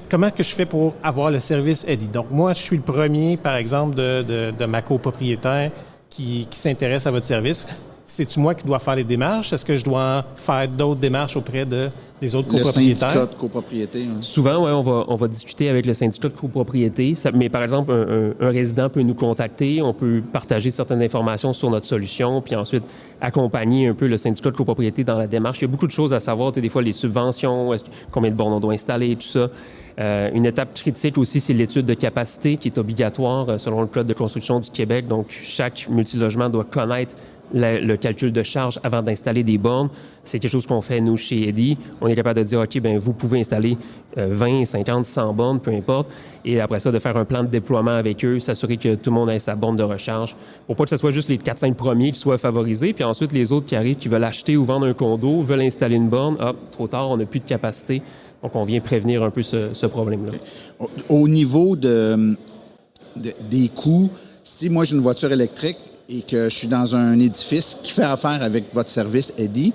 comment que je fais pour avoir le service Eddy? Donc, moi, je suis le premier, par exemple, de ma copropriétaire qui s'intéresse à votre service. C'est-tu moi qui dois faire les démarches? Est-ce que je dois faire d'autres démarches auprès des autres copropriétaires? Le syndicat de copropriété. Hein. Souvent, oui, on va discuter avec le syndicat de copropriété. Mais par exemple, un résident peut nous contacter, on peut partager certaines informations sur notre solution, puis ensuite accompagner un peu le syndicat de copropriété dans la démarche. Il y a beaucoup de choses à savoir, des fois les subventions, combien de bornes on doit installer, tout ça. Une étape critique aussi, c'est l'étude de capacité qui est obligatoire selon le Code de construction du Québec. Donc, chaque multilogement doit connaître le calcul de charge avant d'installer des bornes. C'est quelque chose qu'on fait, nous, chez Eddy. On est capable de dire, OK, bien, vous pouvez installer 20, 50, 100 bornes, peu importe. Et après ça, de faire un plan de déploiement avec eux, s'assurer que tout le monde ait sa borne de recharge pour pas que ce soit juste les 4-5 premiers qui soient favorisés. Puis ensuite, les autres qui arrivent, qui veulent acheter ou vendre un condo, veulent installer une borne. Ah, trop tard, on n'a plus de capacité. Donc, on vient prévenir un peu ce problème-là. Au niveau des coûts, si moi, j'ai une voiture électrique, et que je suis dans un édifice qui fait affaire avec votre service Eddy,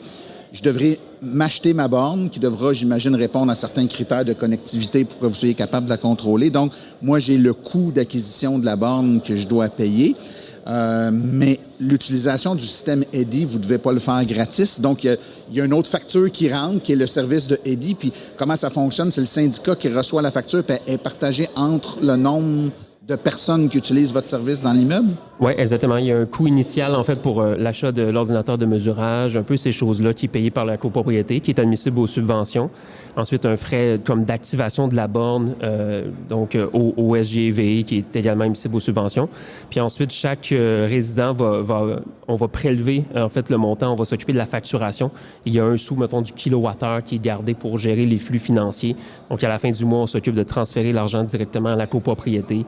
je devrais m'acheter ma borne qui devra, j'imagine, répondre à certains critères de connectivité pour que vous soyez capable de la contrôler. Donc, moi, j'ai le coût d'acquisition de la borne que je dois payer. Mais l'utilisation du système Eddy, vous ne devez pas le faire gratis. Donc, il y a une autre facture qui rentre, qui est le service de Eddy. Puis, comment ça fonctionne? C'est le syndicat qui reçoit la facture et est partagée entre le nombre de personnes qui utilisent votre service dans l'immeuble? Oui, exactement. Il y a un coût initial, en fait, pour l'achat de l'ordinateur de mesurage, un peu ces choses-là qui est payé par la copropriété, qui est admissible aux subventions. Ensuite, un frais comme d'activation de la borne, donc au SGV, qui est également admissible aux subventions. Puis ensuite, chaque résident on va prélever, en fait, le montant, on va s'occuper de la facturation. Il y a un sou, mettons, du kilowattheure qui est gardé pour gérer les flux financiers. Donc, à la fin du mois, on s'occupe de transférer l'argent directement à la copropriété.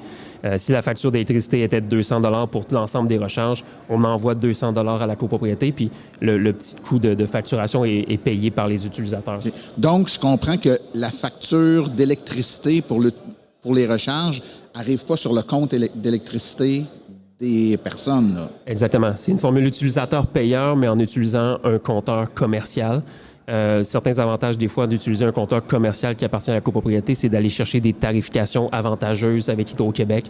Si la facture d'électricité était de 200 $ pour l'ensemble des recharges, on envoie 200 $ à la copropriété, puis le petit coût de facturation est payé par les utilisateurs. Okay. Donc, je comprends que la facture d'électricité pour pour les recharges n'arrive pas sur le compte d'électricité des personnes. Là. Exactement. C'est une formule utilisateur-payeur, mais en utilisant un compteur commercial. Certains avantages, des fois, d'utiliser un compteur commercial qui appartient à la copropriété, c'est d'aller chercher des tarifications avantageuses avec Hydro-Québec.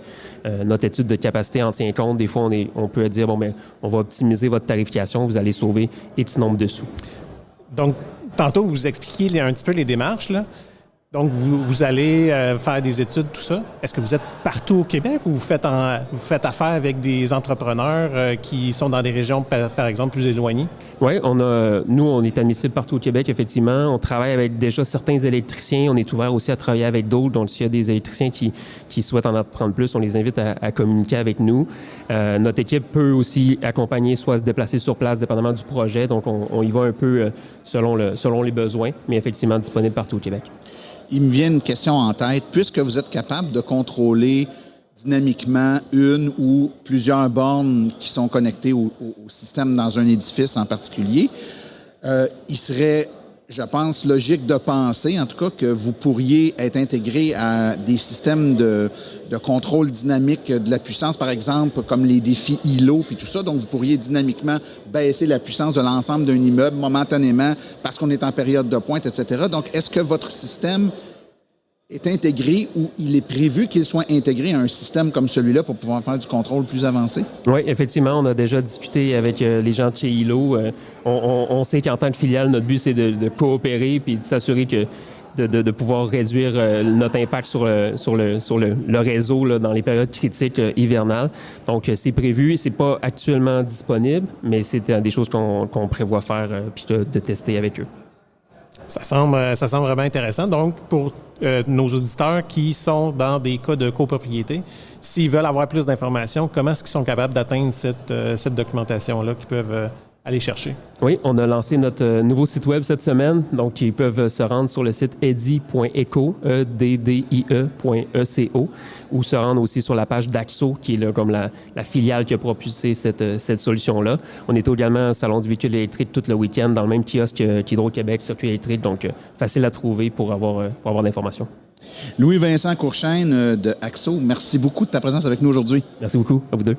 Notre étude de capacité en tient compte. Des fois, on peut dire, on va optimiser votre tarification, vous allez sauver X nombre de sous. Donc, tantôt, vous expliquiez un petit peu les démarches, là. Donc, vous allez faire des études, tout ça. Est-ce que vous êtes partout au Québec ou vous faites affaire avec des entrepreneurs qui sont dans des régions, par exemple, plus éloignées? Oui, nous, on est admissible partout au Québec, effectivement. On travaille avec déjà certains électriciens. On est ouvert aussi à travailler avec d'autres. Donc, s'il y a des électriciens qui souhaitent en apprendre plus, on les invite à communiquer avec nous. Notre équipe peut aussi accompagner, soit se déplacer sur place, dépendamment du projet. Donc, on y va un peu selon les besoins, mais effectivement disponible partout au Québec. Il me vient une question en tête. Puisque vous êtes capable de contrôler dynamiquement une ou plusieurs bornes qui sont connectées au système dans un édifice en particulier, il serait, je pense, logique de penser, en tout cas, que vous pourriez être intégré à des systèmes de contrôle dynamique de la puissance, par exemple, comme les défis ILO puis tout ça. Donc, vous pourriez dynamiquement baisser la puissance de l'ensemble d'un immeuble momentanément parce qu'on est en période de pointe, etc. Donc, est-ce que votre système est intégré ou il est prévu qu'il soit intégré à un système comme celui-là pour pouvoir faire du contrôle plus avancé? Oui, effectivement, on a déjà discuté avec les gens de chez ILO. On sait qu'en tant que filiale, notre but, c'est de coopérer puis de s'assurer que de pouvoir réduire notre impact sur le réseau là, dans les périodes critiques hivernales. Donc, c'est prévu. C'est pas actuellement disponible, mais c'est des choses qu'on prévoit faire puis de tester avec eux. Ça semble vraiment intéressant. Donc, pour nos auditeurs qui sont dans des cas de copropriété, s'ils veulent avoir plus d'informations, comment est-ce qu'ils sont capables d'atteindre cette documentation-là qu'ils peuvent aller chercher? Oui, on a lancé notre nouveau site web cette semaine. Donc, ils peuvent se rendre sur le site eddy.eco, eddie.eco, ou se rendre aussi sur la page d'Axo, qui est là, comme la filiale qui a propulsé cette solution-là. On est également au Salon du véhicule électrique tout le week-end, dans le même kiosque qu'Hydro-Québec, circuit électrique. Donc, facile à trouver pour avoir l'information. Louis-Vincent Courchaine de Axo, merci beaucoup de ta présence avec nous aujourd'hui. Merci beaucoup. À vous deux.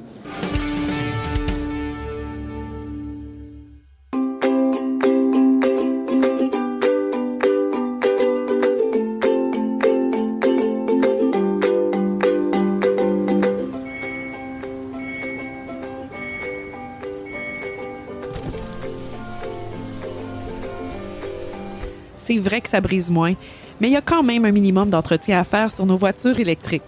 C'est vrai que ça brise moins, mais il y a quand même un minimum d'entretien à faire sur nos voitures électriques.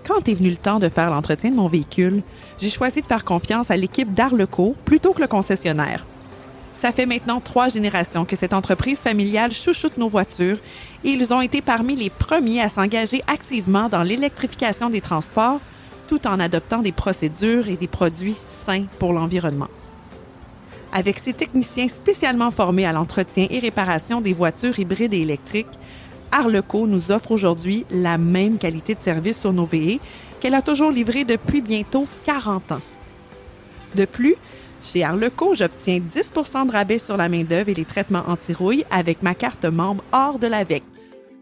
Quand est venu le temps de faire l'entretien de mon véhicule, j'ai choisi de faire confiance à l'équipe d'Arleco plutôt que le concessionnaire. Ça fait maintenant 3 générations que cette entreprise familiale chouchoute nos voitures et ils ont été parmi les premiers à s'engager activement dans l'électrification des transports tout en adoptant des procédures et des produits sains pour l'environnement. Avec ses techniciens spécialement formés à l'entretien et réparation des voitures hybrides et électriques, Arleco nous offre aujourd'hui la même qualité de service sur nos VE qu'elle a toujours livré depuis bientôt 40 ans. De plus, chez Arleco, j'obtiens 10 % de rabais sur la main-d'œuvre et les traitements anti-rouille avec ma carte membre hors de l'AVEC.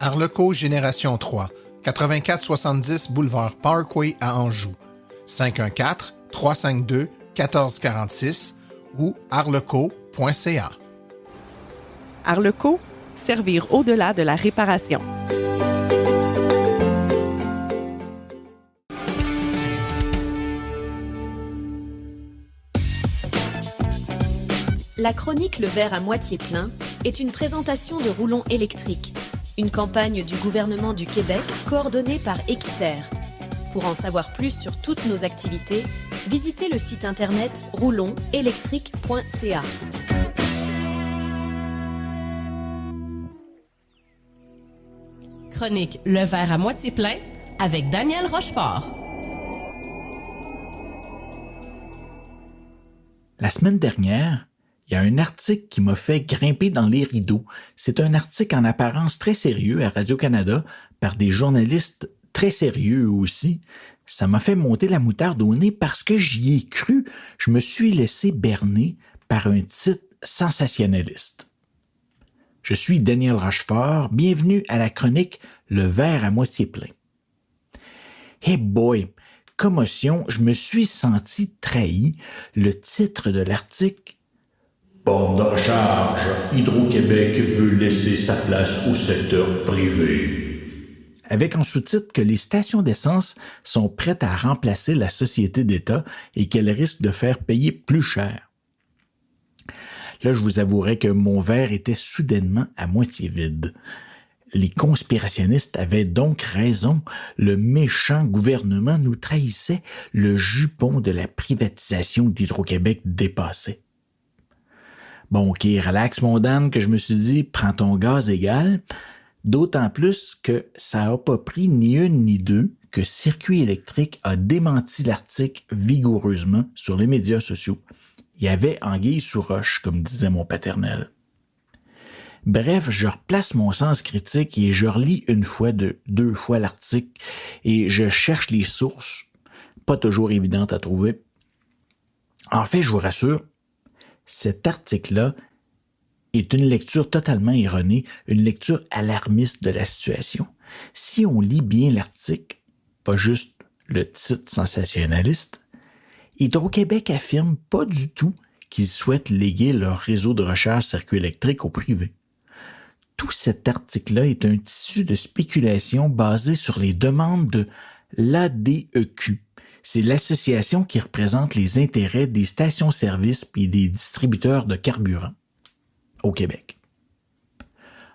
Arleco Génération 3, 8470 Boulevard Parkway à Anjou, 514-352-1446 ou arleco.ca. Arleco, servir au-delà de la réparation. La chronique Le verre à moitié plein est une présentation de Roulon électrique, une campagne du gouvernement du Québec coordonnée par Équiterre. Pour en savoir plus sur toutes nos activités, visitez le site internet roulonelectrique.ca. Chronique Le verre à moitié plein avec Daniel Rochefort. La semaine dernière, il y a un article qui m'a fait grimper dans les rideaux. C'est un article en apparence très sérieux à Radio-Canada par des journalistes très sérieux aussi. Ça m'a fait monter la moutarde au nez parce que j'y ai cru. Je me suis laissé berner par un titre sensationnaliste. Je suis Daniel Rochefort. Bienvenue à la chronique Le verre à moitié plein. Hey boy! Commotion, je me suis senti trahi. Le titre de l'article « Borne de recharge, Hydro-Québec veut laisser sa place au secteur privé ». Avec en sous-titre que les stations d'essence sont prêtes à remplacer la société d'État et qu'elles risquent de faire payer plus cher. Là, je vous avouerai que mon verre était soudainement à moitié vide. Les conspirationnistes avaient donc raison. Le méchant gouvernement nous trahissait. Le jupon de la privatisation d'Hydro-Québec dépassait. Bon, ok, relax mon Dan, que je me suis dit, prends ton gaz égal. D'autant plus que ça n'a pas pris ni une ni deux que Circuit électrique a démenti l'article vigoureusement sur les médias sociaux. Il y avait anguille sous roche, comme disait mon paternel. Bref, je replace mon sens critique et je relis une fois, deux fois l'article et je cherche les sources, pas toujours évidentes à trouver. En fait, je vous rassure, cet article-là est une lecture totalement erronée, une lecture alarmiste de la situation. Si on lit bien l'article, pas juste le titre sensationnaliste, Hydro-Québec affirme pas du tout qu'ils souhaitent léguer leur réseau de recharge circuit électrique au privé. Tout cet article-là est un tissu de spéculation basé sur les demandes de l'ADEQ. C'est l'association qui représente les intérêts des stations-service et des distributeurs de carburant au Québec.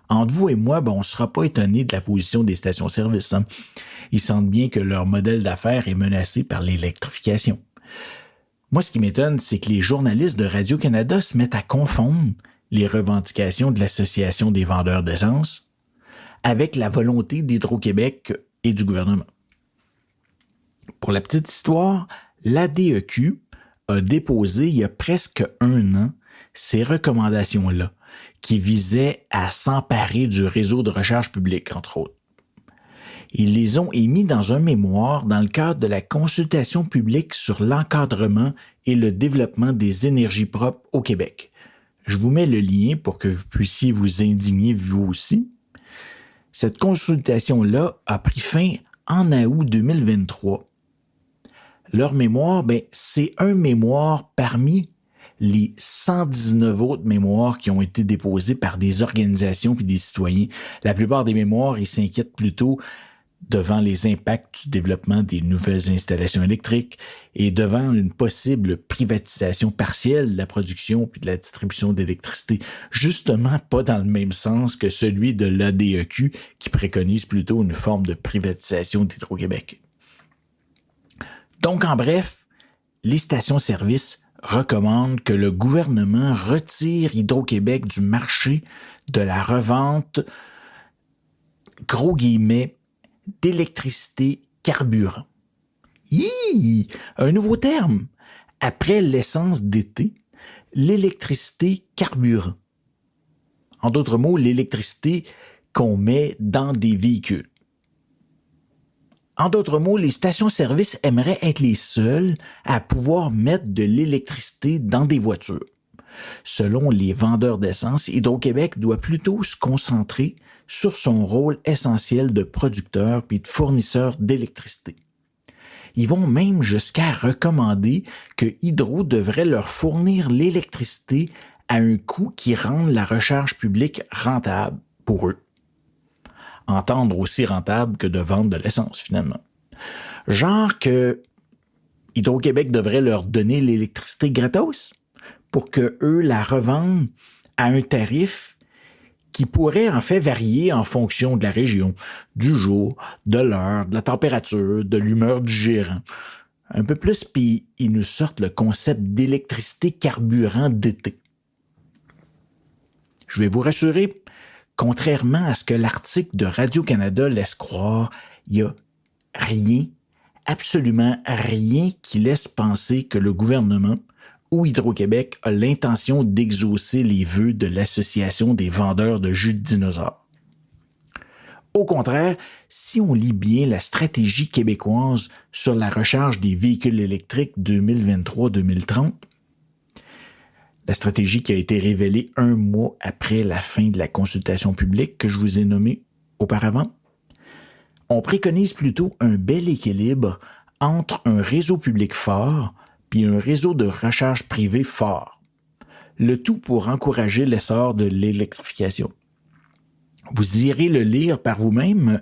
Entre vous et moi, on ne sera pas étonné de la position des stations-service. Hein? Ils sentent bien que leur modèle d'affaires est menacé par l'électrification. Moi, ce qui m'étonne, c'est que les journalistes de Radio-Canada se mettent à confondre les revendications de l'Association des vendeurs d'essence avec la volonté d'Hydro-Québec et du gouvernement. Pour la petite histoire, l'ADEQ a déposé il y a presque 1 an ces recommandations-là qui visaient à s'emparer du réseau de recharge public, entre autres. Ils les ont émis dans un mémoire dans le cadre de la consultation publique sur l'encadrement et le développement des énergies propres au Québec. Je vous mets le lien pour que vous puissiez vous indigner vous aussi. Cette consultation-là a pris fin en août 2023. Leur mémoire, c'est un mémoire parmi les 119 autres mémoires qui ont été déposés par des organisations et des citoyens. La plupart des mémoires, ils s'inquiètent plutôt devant les impacts du développement des nouvelles installations électriques et devant une possible privatisation partielle de la production puis de la distribution d'électricité, justement pas dans le même sens que celui de l'ADEQ qui préconise plutôt une forme de privatisation d'Hydro-Québec. Donc, en bref, les stations-service recommandent que le gouvernement retire Hydro-Québec du marché de la revente, gros guillemets, d'électricité carburant. Un nouveau terme. Après l'essence d'été, l'électricité carburant. En d'autres mots, l'électricité qu'on met dans des véhicules. En d'autres mots, les stations-service aimeraient être les seules à pouvoir mettre de l'électricité dans des voitures. Selon les vendeurs d'essence, Hydro-Québec doit plutôt se concentrer sur son rôle essentiel de producteur puis de fournisseur d'électricité. Ils vont même jusqu'à recommander que Hydro devrait leur fournir l'électricité à un coût qui rende la recharge publique rentable pour eux. Entendre aussi rentable que de vendre de l'essence, finalement. Genre que Hydro-Québec devrait leur donner l'électricité gratos pour que eux la revendent à un tarif qui pourrait en fait varier en fonction de la région, du jour, de l'heure, de la température, de l'humeur du gérant. Un peu plus, puis ils nous sortent le concept d'électricité carburant d'été. Je vais vous rassurer, contrairement à ce que l'article de Radio-Canada laisse croire, il n'y a rien, absolument rien qui laisse penser que le gouvernement ou Hydro-Québec a l'intention d'exaucer les vœux de l'Association des vendeurs de jus de dinosaures. Au contraire, si on lit bien la stratégie québécoise sur la recharge des véhicules électriques 2023-2030, la stratégie qui a été révélée 1 mois après la fin de la consultation publique que je vous ai nommée auparavant, on préconise plutôt un bel équilibre entre un réseau public fort puis un réseau de recharge privé fort. Le tout pour encourager l'essor de l'électrification. Vous irez le lire par vous-même,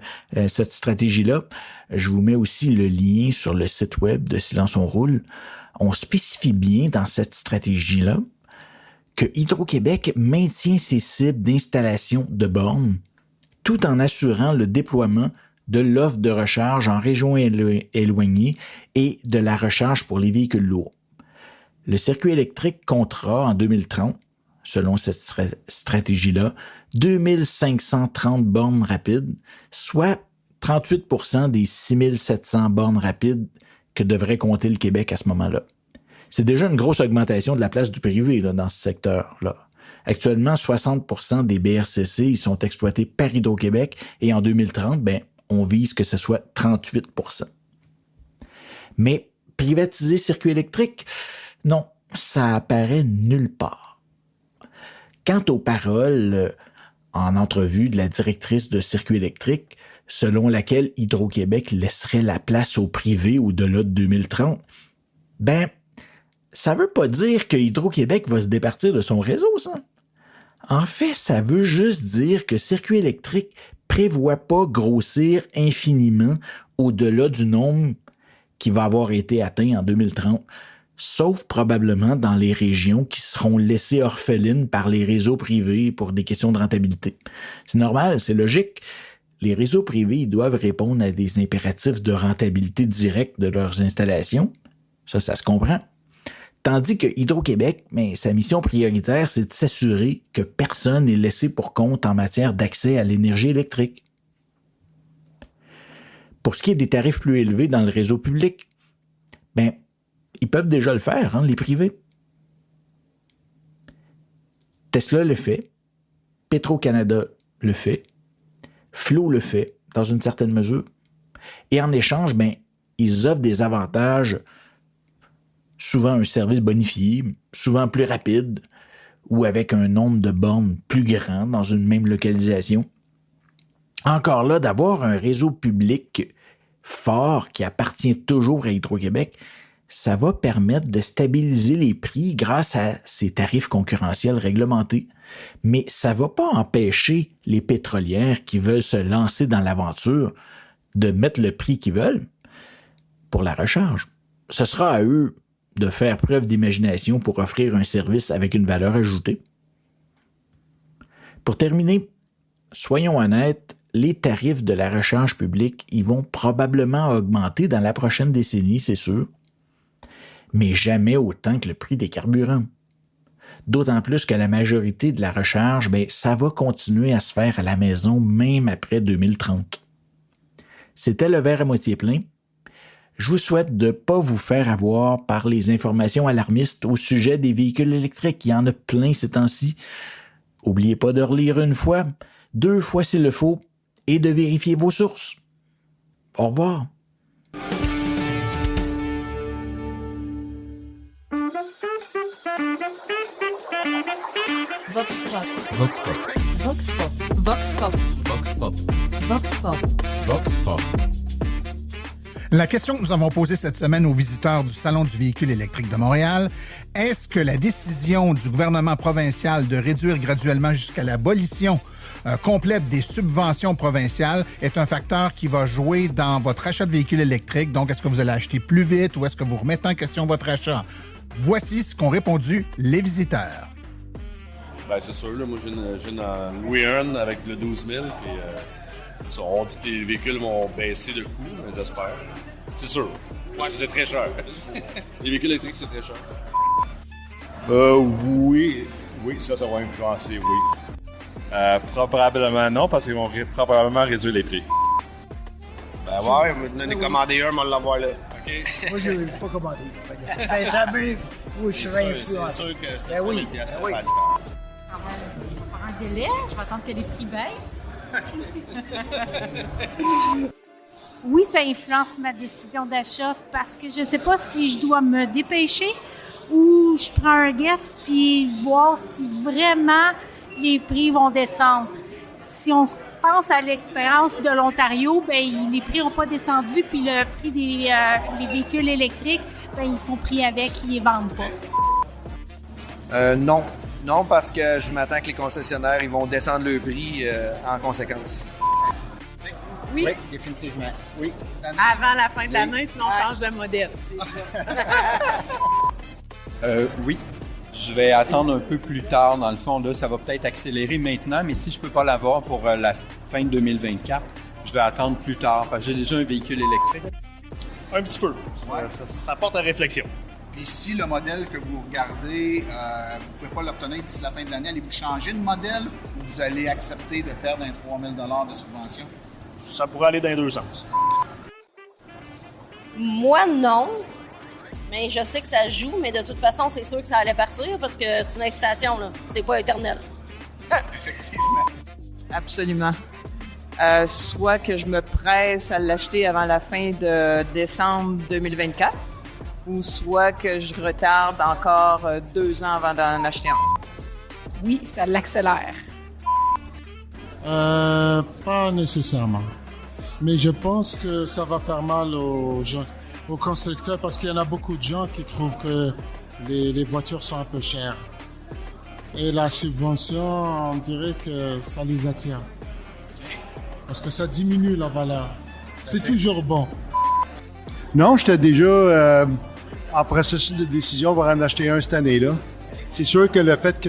cette stratégie-là. Je vous mets aussi le lien sur le site web de Silence on roule. On spécifie bien dans cette stratégie-là que Hydro-Québec maintient ses cibles d'installation de bornes tout en assurant le déploiement de l'offre de recharge en région éloignée et de la recharge pour les véhicules lourds. Le circuit électrique comptera en 2030, selon cette stratégie-là, 2530 bornes rapides, soit 38% des 6700 bornes rapides que devrait compter le Québec à ce moment-là. C'est déjà une grosse augmentation de la place du privé là, dans ce secteur-là. Actuellement, 60% des BRCC ils sont exploités par Hydro-Québec et en 2030, on vise que ce soit 38%. Mais privatiser circuit électrique, non, ça apparaît nulle part. Quant aux paroles en entrevue de la directrice de circuit électrique, selon laquelle Hydro-Québec laisserait la place au privé au-delà de 2030, ça veut pas dire que Hydro-Québec va se départir de son réseau, ça. En fait, ça veut juste dire que Circuit électrique prévoit pas grossir infiniment au-delà du nombre qui va avoir été atteint en 2030, sauf probablement dans les régions qui seront laissées orphelines par les réseaux privés pour des questions de rentabilité. C'est normal, c'est logique. Les réseaux privés ils doivent répondre à des impératifs de rentabilité directe de leurs installations. Ça se comprend. Tandis que Hydro-Québec, sa mission prioritaire, c'est de s'assurer que personne n'est laissé pour compte en matière d'accès à l'énergie électrique. Pour ce qui est des tarifs plus élevés dans le réseau public, ils peuvent déjà le faire, les privés. Tesla le fait, Petro-Canada le fait, Flo le fait, dans une certaine mesure. Et en échange, ils offrent des avantages, souvent un service bonifié, souvent plus rapide, ou avec un nombre de bornes plus grand dans une même localisation. Encore là, d'avoir un réseau public fort qui appartient toujours à Hydro-Québec, ça va permettre de stabiliser les prix grâce à ces tarifs concurrentiels réglementés. Mais ça ne va pas empêcher les pétrolières qui veulent se lancer dans l'aventure de mettre le prix qu'ils veulent pour la recharge. Ce sera à eux de faire preuve d'imagination pour offrir un service avec une valeur ajoutée. Pour terminer, soyons honnêtes, les tarifs de la recharge publique, ils vont probablement augmenter dans la prochaine décennie, c'est sûr, mais jamais autant que le prix des carburants. D'autant plus que la majorité de la recharge, ça va continuer à se faire à la maison même après 2030. C'était le verre à moitié plein. Je vous souhaite de ne pas vous faire avoir par les informations alarmistes au sujet des véhicules électriques. Il y en a plein ces temps-ci. N'oubliez pas de relire une fois, 2 fois s'il le faut, et de vérifier vos sources. Au revoir. Vox Pop. Vox Pop. Vox Pop. Vox Pop. Vox Pop. Vox Pop. Vox Pop. La question que nous avons posée cette semaine aux visiteurs du Salon du véhicule électrique de Montréal, est-ce que la décision du gouvernement provincial de réduire graduellement jusqu'à l'abolition complète des subventions provinciales est un facteur qui va jouer dans votre achat de véhicule électrique? Donc, est-ce que vous allez acheter plus vite ou est-ce que vous remettez en question votre achat? Voici ce qu'ont répondu les visiteurs. C'est sûr, là, moi j'ai une Louis Hearn avec le 12 000, puis on dit que les véhicules vont baisser de coût, mais j'espère. C'est sûr, parce que c'est très cher. Les véhicules électriques, c'est très cher. Oui, ça va influencer, oui. Probablement non, parce qu'ils vont probablement réduire les prix. Ouais, on en a commandé un, on va l'avoir là. OK. Moi, je n'ai pas commandé. Ça m'arrive. Oui, je serais influencé. C'est sûr que c'était 100 000 piastres, ça fait la différence. En délai, je vais attendre que les prix baissent. Oui, ça influence ma décision d'achat parce que je ne sais pas si je dois me dépêcher ou je prends un guess puis voir si vraiment les prix vont descendre. Si on pense à l'expérience de l'Ontario, les prix n'ont pas descendu, puis le prix des véhicules électriques, ils sont pris avec, ils les vendent pas. Non. Non, parce que je m'attends que les concessionnaires ils vont descendre le prix en conséquence. Oui, définitivement. Oui. Avant la fin de l'année, sinon on change de modèle. Oui. Je vais attendre un peu plus tard. Dans le fond, là, ça va peut-être accélérer maintenant, mais si je ne peux pas l'avoir pour la fin de 2024, je vais attendre plus tard parce que j'ai déjà un véhicule électrique. Un petit peu. Ça porte à réflexion. Et si le modèle que vous regardez, vous ne pouvez pas l'obtenir d'ici la fin de l'année, allez-vous changer de modèle ou vous allez accepter de perdre un 3 000 $ de subvention? Ça pourrait aller dans les deux sens. Moi, non. Mais je sais que ça joue, mais de toute façon, c'est sûr que ça allait partir parce que c'est une incitation, là. C'est pas éternel. Effectivement. Absolument. Soit que je me presse à l'acheter avant la fin de décembre 2024, ou soit que je retarde encore 2 ans avant d'en acheter un. Oui, ça l'accélère. Pas nécessairement. Mais je pense que ça va faire mal aux gens, aux constructeurs, parce qu'il y en a beaucoup de gens qui trouvent que les voitures sont un peu chères. Et la subvention, on dirait que ça les attire. Parce que ça diminue la valeur. C'est toujours bon. Non, j'étais déjà en processus de décision pour en acheter un cette année-là. C'est sûr que le fait que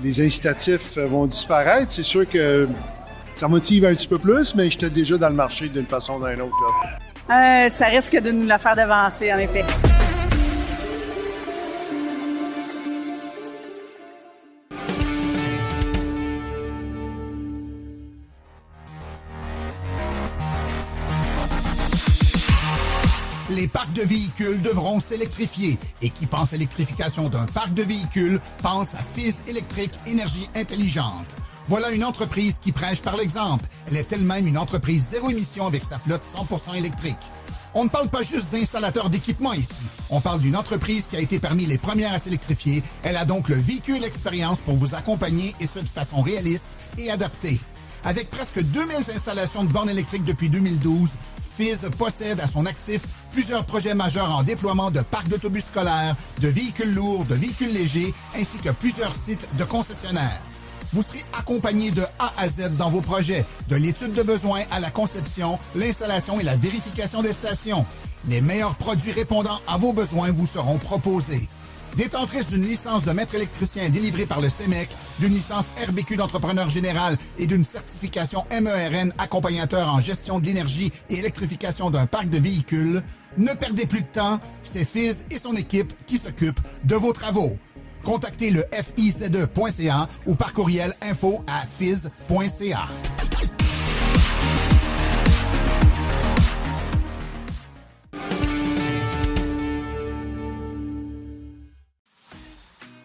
les incitatifs vont disparaître, c'est sûr que ça motive un petit peu plus, mais j'étais déjà dans le marché d'une façon ou d'une autre. Là. Ça risque de nous la faire devancer, en effet. Les parcs de véhicules devront s'électrifier. Et qui pense à l'électrification d'un parc de véhicules pense à Fizz Électrique Énergie Intelligente. Voilà une entreprise qui prêche par l'exemple. Elle est elle-même une entreprise zéro émission avec sa flotte 100% électrique. On ne parle pas juste d'installateurs d'équipements ici. On parle d'une entreprise qui a été parmi les premières à s'électrifier. Elle a donc le véhicule expérience pour vous accompagner et ce de façon réaliste et adaptée. Avec presque 2000 installations de bornes électriques depuis 2012, Fizz possède à son actif plusieurs projets majeurs en déploiement de parcs d'autobus scolaires, de véhicules lourds, de véhicules légers, ainsi que plusieurs sites de concessionnaires. Vous serez accompagné de A à Z dans vos projets, de l'étude de besoins à la conception, l'installation et la vérification des stations. Les meilleurs produits répondant à vos besoins vous seront proposés. Détentrice d'une licence de maître électricien délivrée par le CEMEC, d'une licence RBQ d'entrepreneur général et d'une certification MERN accompagnateur en gestion de l'énergie et électrification d'un parc de véhicules, ne perdez plus de temps, c'est Fizz et son équipe qui s'occupent de vos travaux. Contactez le FIC2.ca ou par courriel info@fizz.ca.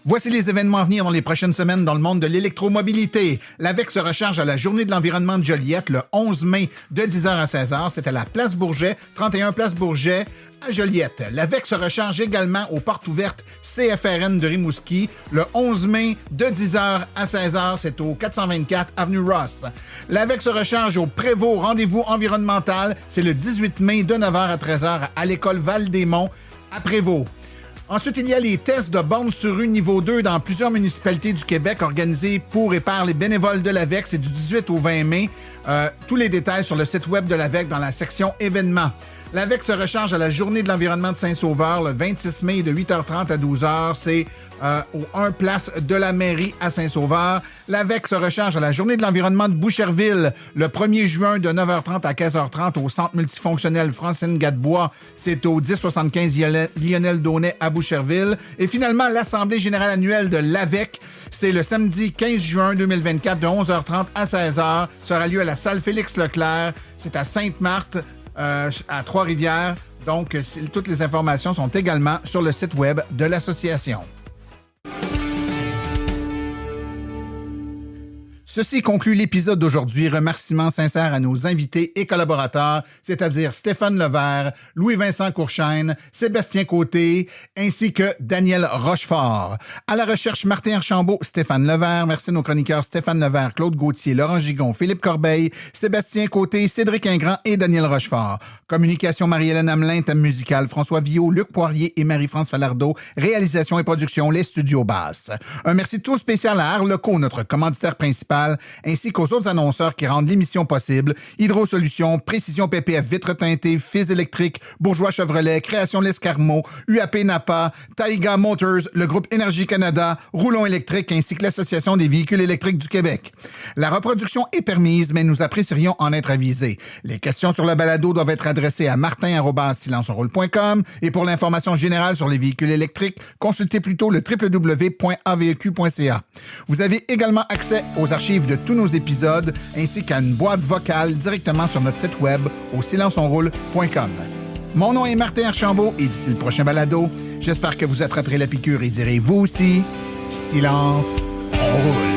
Voici les événements à venir dans les prochaines semaines dans le monde de l'électromobilité. L'AVEC se recharge à la Journée de l'environnement de Joliette le 11 mai de 10h à 16h. C'est à la Place Bourget, 31 Place Bourget à Joliette. L'AVEC se recharge également aux portes ouvertes CFRN de Rimouski le 11 mai de 10h à 16h. C'est au 424 Avenue Ross. L'AVEC se recharge au Prévost Rendez-vous environnemental. C'est le 18 mai de 9h à 13h à l'école Val-des-Monts à Prévost. Ensuite, il y a les tests de bornes sur rue niveau 2 dans plusieurs municipalités du Québec organisés pour et par les bénévoles de l'AVEC. C'est du 18 au 20 mai. Tous les détails sur le site web de l'AVEC dans la section événements. L'AVEC se recharge à la Journée de l'environnement de Saint-Sauveur le 26 mai de 8h30 à 12h. C'est au 1 place de la mairie à Saint-Sauveur. L'AVEC se recharge à la Journée de l'environnement de Boucherville le 1er juin de 9h30 à 15h30 au Centre multifonctionnel Francine Gadebois. C'est au 1075 Lionel Daunet à Boucherville. Et finalement, l'Assemblée générale annuelle de l'AVEC, c'est le samedi 15 juin 2024 de 11h30 à 16h. Ça aura lieu à la salle Félix-Leclerc. C'est à Sainte-Marthe, à Trois-Rivières. Donc, toutes les informations sont également sur le site web de l'association. Ceci conclut l'épisode d'aujourd'hui. Remerciements sincères à nos invités et collaborateurs, c'est-à-dire Stéphane Levert, Louis-Vincent Courchaine, Sébastien Côté, ainsi que Daniel Rochefort. À la recherche, Martin Archambault, Stéphane Levert. Merci à nos chroniqueurs Stéphane Levert, Claude Gauthier, Laurent Gigon, Philippe Corbeil, Sébastien Côté, Cédric Ingrand et Daniel Rochefort. Communication, Marie-Hélène Hamelin. Thème musical, François Villot, Luc Poirier et Marie-France Falardeau. Réalisation et production, les Studios Basses. Un merci tout spécial à Arleco, notre commanditaire principal, ainsi qu'aux autres annonceurs qui rendent l'émission possible. Hydro Solutions, Précision PPF, Vitres teintées, Fils électrique, Bourgeois Chevrolet, Création L'Escarmot, UAP Napa, Taiga Motors, le groupe Énergie Canada, Roulon électrique, ainsi que l'Association des véhicules électriques du Québec. La reproduction est permise, mais nous apprécierions en être avisés. Les questions sur le balado doivent être adressées à martin@silenceonroule.com et pour l'information générale sur les véhicules électriques, consultez plutôt le www.aveq.ca. Vous avez également accès aux archives de tous nos épisodes ainsi qu'à une boîte vocale directement sur notre site web au silenceonroule.com. Mon nom est Martin Archambault et d'ici le prochain balado, j'espère que vous attraperez la piqûre et direz vous aussi, silence, on roule.